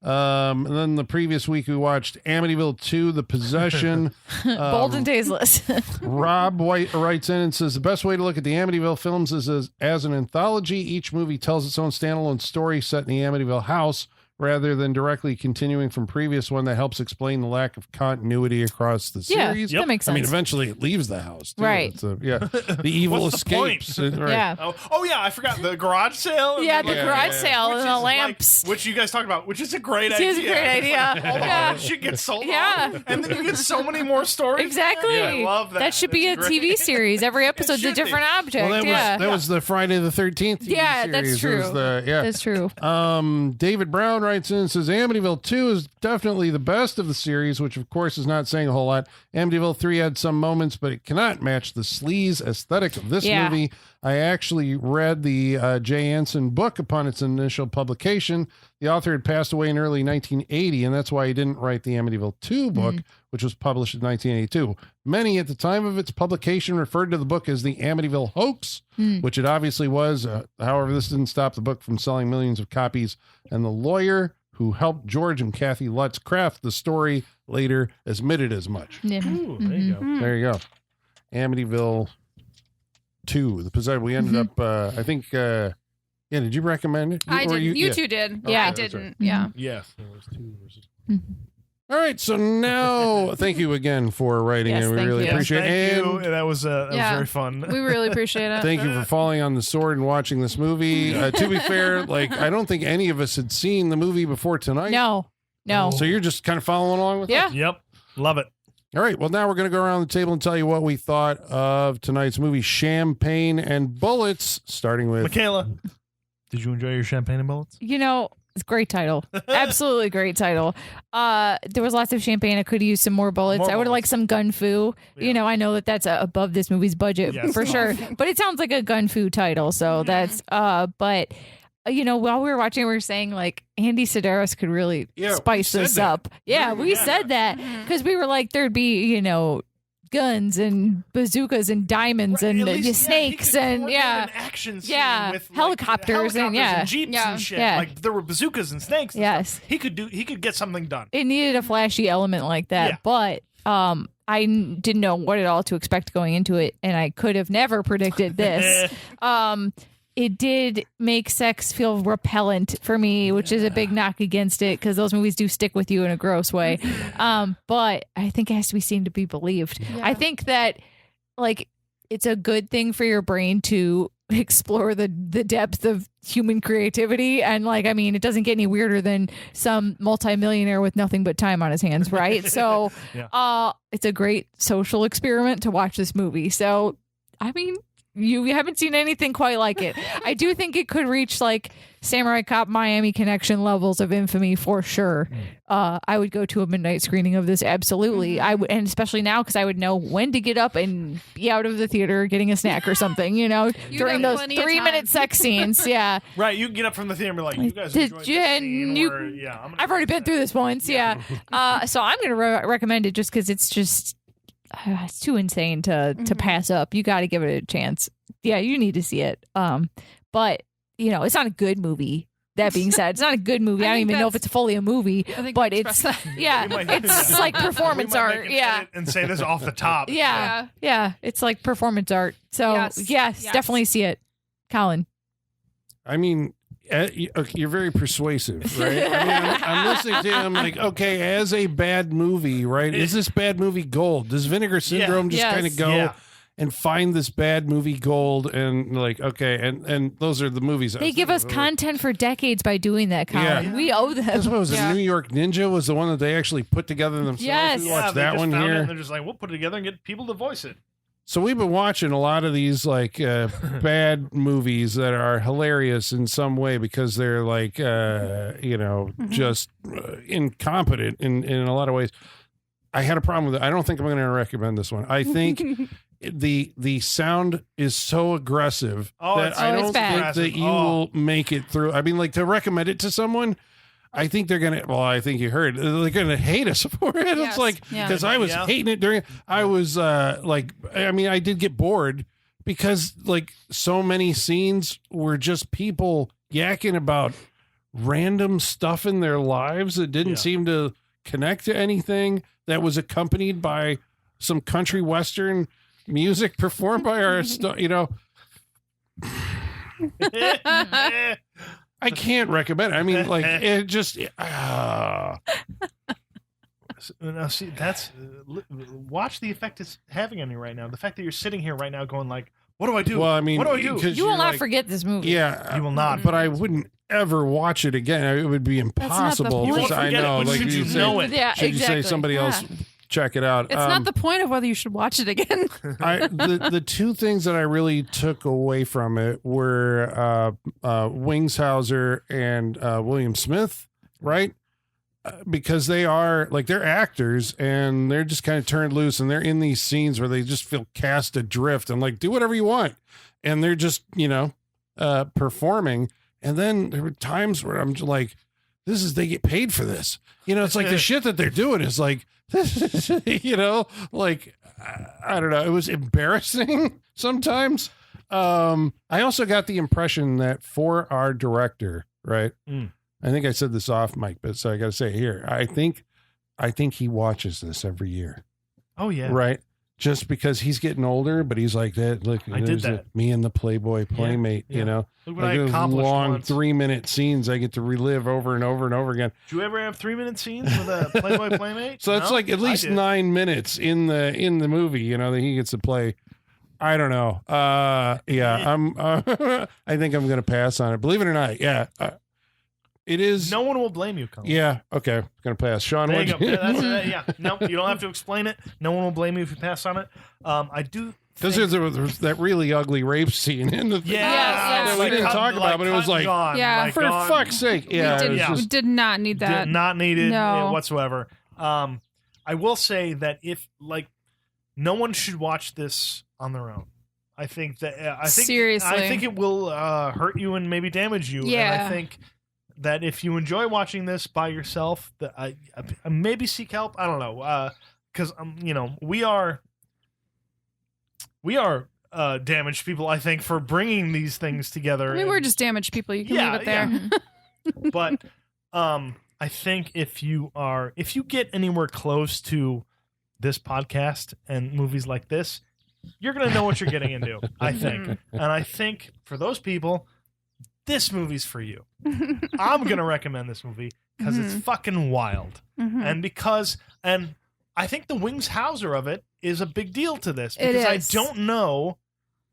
And then the previous week we watched Amityville 2, The Possession. Bold and tasteless. Rob White writes in and says, the best way to look at the Amityville films is as an anthology. Each movie tells its own standalone story set in the Amityville house, rather than directly continuing from previous one. That helps explain the lack of continuity across the series. That makes sense. I mean, eventually it leaves the house, too. Right. The evil What's escapes. the point? Right. Yeah. Oh, yeah, I forgot the garage sale. Yeah, the garage sale and the lamps. Which you guys talked about, which is a great It idea. is a great idea. All Yeah. that shit gets sold Yeah. off, and then you get so many more stories. Exactly. Yeah, I love that. That should be a That's TV great. series. Every episode's a should be. different object. Well, that was the Friday the 13th TV Yeah, series. that's true. It was That's true. David Brown writes in and says, Amityville 2 is definitely the best of the series, which of course is not saying a whole lot. Amityville 3 had some moments, but it cannot match the sleaze aesthetic of this movie. I actually read the Jay Anson book upon its initial publication. The author had passed away in early 1980, and that's why he didn't write the Amityville 2 book, which was published in 1982. Many at the time of its publication referred to the book as the Amityville hoax, which it obviously was. However, this didn't stop the book from selling millions of copies, and the lawyer who helped George and Kathy Lutz craft the story later admitted as much. Yeah. Ooh, there you go. There you go. Amityville 2. The possession. We ended up, I think, did you recommend it? I Or did. You two did. Yeah. I didn't. Yeah. Yes, there was 2 versus. All right. So now, thank you again for writing Yes, in. We thank really you. appreciate it. Thank And you. That was very fun. We really appreciate it. thank you for falling on the sword and watching this movie. To be fair, I don't think any of us had seen the movie before tonight. No. So you're just kind of following along with us? Yep, love it. All right. Well, now we're going to go around the table and tell you what we thought of tonight's movie, Champagne and Bullets, starting with Michaela, did you enjoy your champagne and bullets? It's a great title. Absolutely great title. There was lots of champagne. I could use some more bullets. I would like some gun fu. Yeah. I know that's above this movie's budget for sure, but it sounds like a gun fu title. So that's, but while we were watching, we were saying like Andy Sedaris could really spice this up. Yeah, we said that because we were like, there'd be, guns and bazookas and diamonds and snakes and an action scene with helicopters and jeeps and shit. Yeah. Like there were bazookas and snakes. And Yes. stuff. He could get something done. It needed a flashy element like that, but I didn't know what at all to expect going into it, and I could have never predicted this. It did make sex feel repellent for me, which is a big knock against it because those movies do stick with you in a gross way. But I think it has to be seen to be believed. Yeah. I think that it's a good thing for your brain to explore the depth of human creativity. And it doesn't get any weirder than some multimillionaire with nothing but time on his hands, right? So it's a great social experiment to watch this movie. So, you haven't seen anything quite like it. I do think it could reach Samurai Cop Miami Connection levels of infamy for sure. I would go to a midnight screening of this. Absolutely. I would, and especially now because I would know when to get up and be out of the theater getting a snack or something, during those 3-minute sex scenes. Yeah. Right. You can get up from the theater and be like, you guys enjoyed this scene, I've already been through this once. Yeah. So I'm going to recommend it just because it's just, it's too insane to pass up. You got to give it a chance. Yeah, you need to see it. But it's not a good movie. That being said, it's not a good movie. I don't even know if it's fully a movie, but it's it's like performance art. Yeah, and say this off the top. Yeah, it's like performance art. So yes, definitely see it, Colin. I mean, you're very persuasive, right? I mean, I'm listening to him like, okay, as a bad movie, right? Is this bad movie gold? Does Vinegar Syndrome just kind of go and find this bad movie gold and like, okay, and those are the movies. They give us content for decades by doing that, Colin. Yeah. We owe them. That's what was it? New York Ninja was the one that they actually put together themselves. Yes. We watched that one here. And they're just like, we'll put it together and get people to voice it. So we've been watching a lot of these like bad movies that are hilarious in some way because they're like, just incompetent in a lot of ways. I had a problem with it. I don't think I'm going to recommend this one. I think the sound is so aggressive that I don't think that you will make it through. I mean, like to recommend it to someone, I think they're going to, well, I think you heard, they're going to hate us for it. Yes. It's like, because I was hating it during, I was I did get bored because like so many scenes were just people yakking about random stuff in their lives that didn't seem to connect to anything that was accompanied by some country western music performed by our, I can't recommend it. I mean, like, it just. Now, see, that's. Watch the effect it's having on you right now. The fact that you're sitting here right now going, like, what do I do? Well, I mean, what do I do? You will not forget this movie. Yeah. You will not. But I wouldn't ever watch it again. It would be impossible. Because I know. Like, should you know it? Yeah, should you say somebody else check it out? It's not the point of whether you should watch it again. The two things that I really took away from it were Wings Hauser and William Smith, right? Because they are like they're actors and they're just kind of turned loose and they're in these scenes where they just feel cast adrift and like do whatever you want, and they're just performing. And then there were times where I'm just like, they get paid for this. It's like the shit that they're doing is like. Like I don't know. It was embarrassing sometimes. I also got the impression that for our director, right? I think I said this off mic, but so I got to say it here. I think he watches this every year. Oh yeah, right. Just because he's getting older, but he's like that. Look, I did that. Me and the Playboy Playmate. Look what I those accomplished long once. 3-minute scenes I get to relive over and over and over again. Did you ever have 3-minute scenes with a Playboy Playmate? So that's like at least 9 minutes in the movie. That he gets to play. I don't know. I'm. I think I'm going to pass on it. Believe it or not, it is. No one will blame you, Colin. Yeah. Okay. I'm going to pass. Sean, there you go. No, you don't have to explain it. No one will blame you if you pass on it. I do. Because there's that really ugly rape scene in the thing that we didn't talk about, but it was like, for fuck's sake. Yeah. We did not need that. Did not need it whatsoever. I will say that no one should watch this on their own. I think that, seriously, I think it will hurt you and maybe damage you. Yeah. And I think that if you enjoy watching this by yourself, that maybe seek help. I don't know. Because, we are damaged people, I think, for bringing these things together. I mean, we're just damaged people. You can leave it there. Yeah. But I think if you get anywhere close to this podcast and movies like this, you're going to know what you're getting into, I think. And I think for those people, this movie's for you. I'm going to recommend this movie because it's fucking wild. And I think the Wings Hauser of it is a big deal to this because I don't know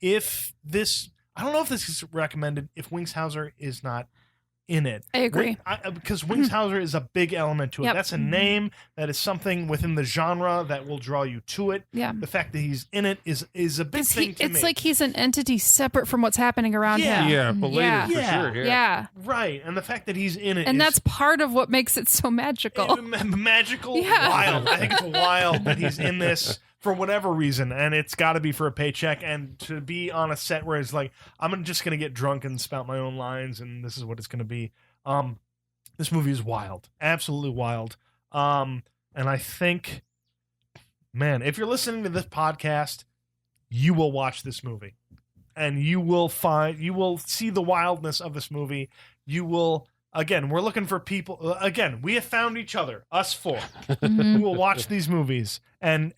if this is recommended if Wings Hauser is not in it. I agree. Because Wings Hauser is a big element to it. That's a name. That is something within the genre that will draw you to it. Yeah. The fact that he's in it is a big thing to me. It's like he's an entity separate from what's happening around him. Yeah, belated for sure. Yeah. Right. And the fact that he's in it and that's part of what makes it so magical. Magical, wild. I think it's wild that he's in this for whatever reason, and it's got to be for a paycheck, and to be on a set where it's like, I'm just going to get drunk and spout my own lines, and this is what it's going to be. This movie is wild. Absolutely wild. And I think, man, if you're listening to this podcast, you will watch this movie, and you will see the wildness of this movie. You will again, we're looking for people. Again, we have found each other, us four, who will watch these movies and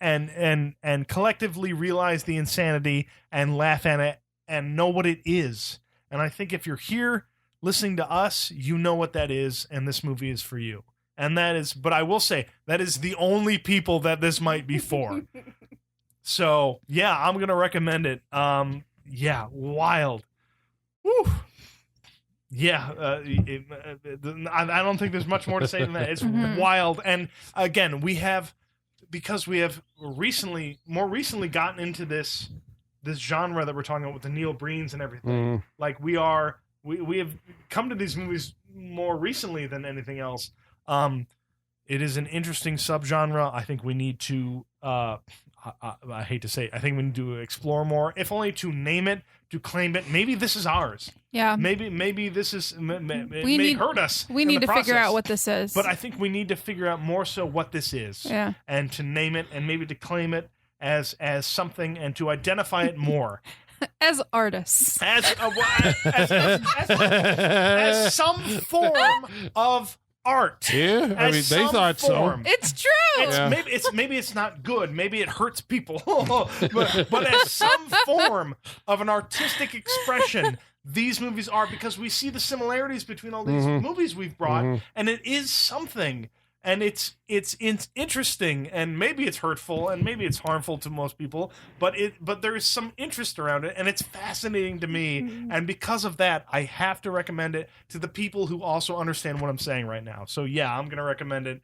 collectively realize the insanity and laugh at it and know what it is. And I think if you're here listening to us, you know what that is, and this movie is for you. And that is, but I will say, that is the only people that this might be for. So, yeah, I'm going to recommend it. Yeah, wild. Woo. Yeah, I don't think there's much more to say than that. It's wild. And again, because we have more recently gotten into this genre that we're talking about with the Neil Breens and everything. Like we have come to these movies more recently than anything else. It is an interesting subgenre. I think we need to, I hate to say it, I think we need to explore more, if only to name it, to claim it. Maybe this is ours. Yeah. Maybe this is, it may hurt us. We need to figure out what this is. But I think we need to figure out more so what this is. Yeah. And to name it and maybe to claim it as something and to identify it more. As artists. As some form of art. Yeah, I mean, they thought so. It's true. Maybe it's not good. Maybe it hurts people. but as some form of an artistic expression, these movies are, because we see the similarities between all these movies we've brought, and it is something. And it's interesting, and maybe it's hurtful, and maybe it's harmful to most people, but there is some interest around it, and it's fascinating to me. And because of that, I have to recommend it to the people who also understand what I'm saying right now. So yeah, I'm going to recommend it.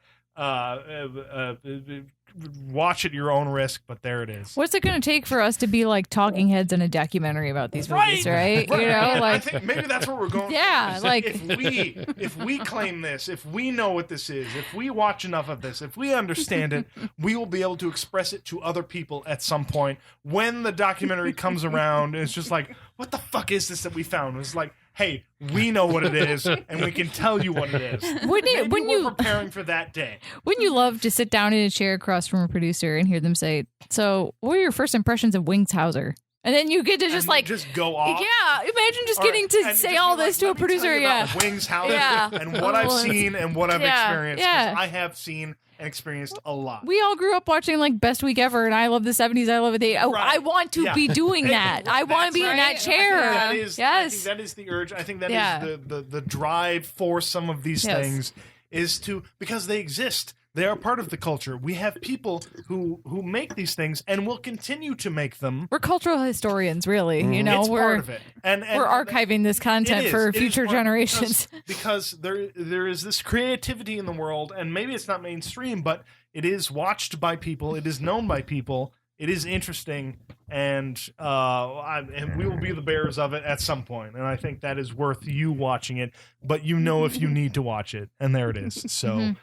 Watch at your own risk, but there it is. What's it going to take for us to be like talking heads in a documentary about these movies, right? You know, I think maybe that's where we're going. Yeah, like if we claim this, if we know what this is, if we watch enough of this, if we understand it, we will be able to express it to other people at some point when the documentary comes around. And it's just like, what the fuck is this that we found? It's like, hey, we know what it is, and we can tell you what it is. Wouldn't we're preparing for that day. Wouldn't you love to sit down in a chair across from a producer and hear them say, "So, what were your first impressions of Wings Hauser?" And then you get to just go off. Yeah, imagine just getting to say all this to a producer. Yeah, Wings Hauser and what I've seen and what I've experienced. Yeah, I have seen and experienced a lot. We all grew up watching like Best Week Ever, and I love the 70s. I love it. I want to be doing that. I want to be in that chair. I think that is the urge. I think that is the drive for some of these things is to, because they exist. They are part of the culture. We have people who make these things and will continue to make them. We're cultural historians, really. You know, it's part of it. And we're archiving this content for future generations. Because there is this creativity in the world, and maybe it's not mainstream, but it is watched by people. It is known by people. It is interesting, and we will be the bearers of it at some point. And I think that is worth you watching it. But you know if you need to watch it, and there it is. So.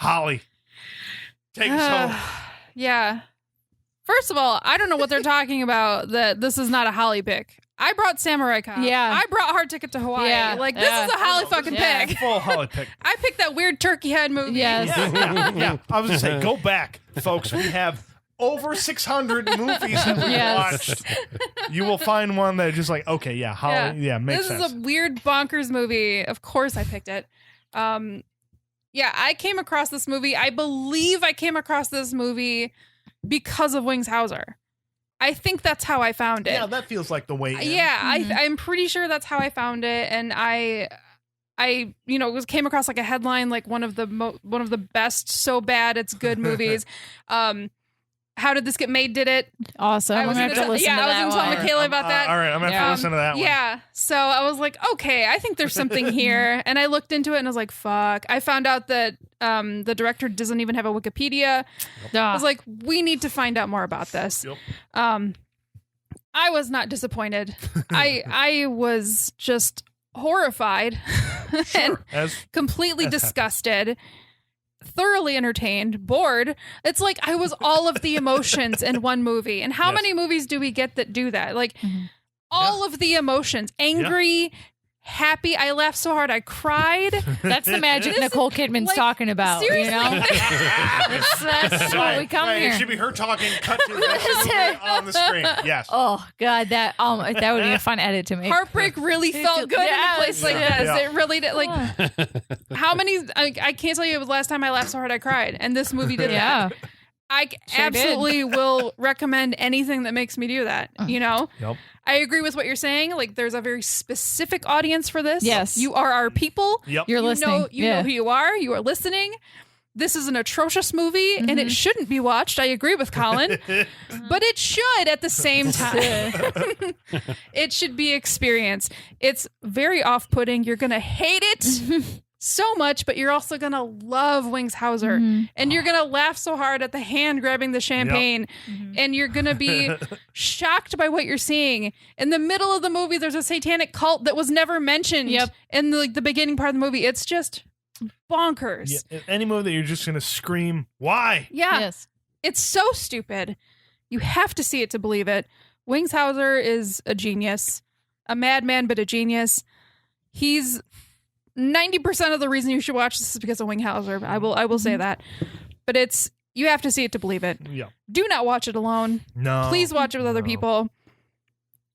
Holly, take us home. Yeah. First of all, I don't know what they're talking about, that this is not a Holly pick. I brought Samurai Cop. Yeah. I brought Hard Ticket to Hawaii. Yeah. Like, this is a Holly fucking pick. Full Holly pick. I picked that weird turkey head movie. Yes. Yeah. I was going to say, go back, folks. We have over 600 movies that we watched. You will find one that is just like, okay, yeah, Holly, makes sense. This is a weird bonkers movie. Of course I picked it. Yeah, I came across this movie. I believe I came across this movie because of Wings Hauser. I think that's how I found it. Yeah, that feels like the way in. Yeah, I'm pretty sure that's how I found it, and I came across like a headline, like one of the best so bad it's good movies. How Did This Get Made did it. Awesome. I was going to tell Michaela about that. All right, I'm going to have to listen to that one. Yeah. So I was like, okay, I think there's something here. And I looked into it and I was like, fuck. I found out that the director doesn't even have a Wikipedia. I was like, we need to find out more about this. Yep. I was not disappointed. I was just horrified and completely disgusted. Thoroughly entertained, bored. It's like I was all of the emotions in one movie. And how many movies do we get that do that? Like all of the emotions, angry, happy. I laughed so hard I cried. That's the magic Nicole Kidman's talking about. Seriously. You know, that's what we come here. It should be her talking, cut to the on the screen. Yes. Oh God, that would be a fun edit to make. Heartbreak really felt good in a place like this. Yeah. It really did. Like, how many? I can't tell you the last time I laughed so hard I cried, and this movie did. Yeah. That. I absolutely will recommend anything that makes me do that. You know. Yep. I agree with what you're saying. Like, there's a very specific audience for this. Yes. You are our people. Yep. You're listening. You know who you are. You are listening. This is an atrocious movie, and it shouldn't be watched. I agree with Colin. But it should at the same time. It should be experienced. It's very off-putting. You're going to hate it so much, but you're also going to love Wings Hauser. And you're going to laugh so hard at the hand grabbing the champagne. And you're going to be shocked by what you're seeing. In the middle of the movie, there's a satanic cult that was never mentioned in the beginning part of the movie. It's just bonkers. Yeah, any movie that you're just going to scream, why? Yeah. Yes. It's so stupid. You have to see it to believe it. Wings Hauser is a genius. A madman, but a genius. He's 90% of the reason you should watch this is because of Wing Hauser. I will say that. But you have to see it to believe it. Yeah. Do not watch it alone. No. Please watch it with other people.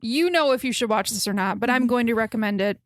You know if you should watch this or not, but I'm going to recommend it.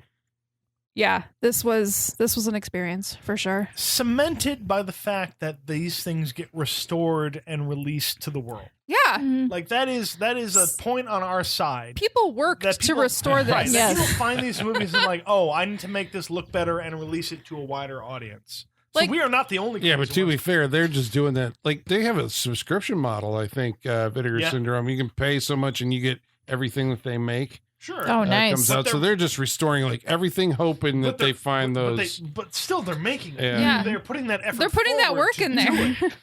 Yeah, this was an experience for sure. Cemented by the fact that these things get restored and released to the world. Yeah. Like that is a point on our side. People worked to restore this. Right. Yes. People find these movies and like, oh, I need to make this look better and release it to a wider audience. So Like- we are not the only. Yeah, but crazy to be ones. fair, they're just doing that. Like they have a subscription model. I think Vinegar Syndrome. You can pay so much and you get everything that they make. Sure. Oh, nice. Comes out. So they're just restoring like everything, hoping that they find those. But still, they're making it. Yeah. They're putting that effort. They're putting that forward work to in do there. it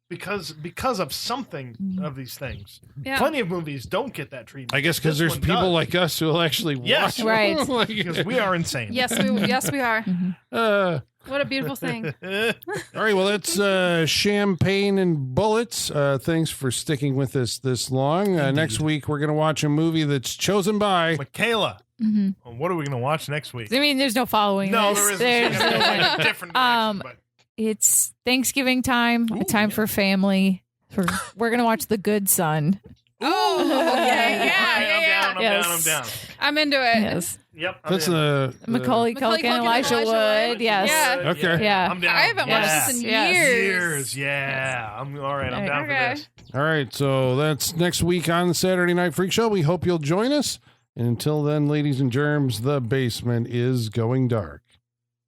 because of something of these things. Yeah. Plenty of movies don't get that treatment. I guess because This there's one people does. like us who will actually Yes. watch. Right. Like, Because we are insane. Yes, we are. What a beautiful thing. all right, well, that's Champagne and Bullets. Thanks for sticking with us this long. Next week, we're going to watch a movie that's chosen by... Michaela, what are we going to watch next week? I mean, there's no following. No, this. there isn't. There's- It's like a different direction, but It's Thanksgiving time. A time for family. We're gonna watch The Good Son. Oh, okay. I'm down. Yes. I'm down. I'm into it. Yes, Yep. That's the... Macaulay Culkin, Culkin, Elijah Wood. Yes. Yeah. Okay. Yeah. I'm down. I haven't watched this in Yes. years. Yeah. I'm all right. I'm down Okay. for this. All right, so that's next week on the Saturday Night Freak Show. We hope you'll join us. And until then, ladies and germs, the basement is going dark.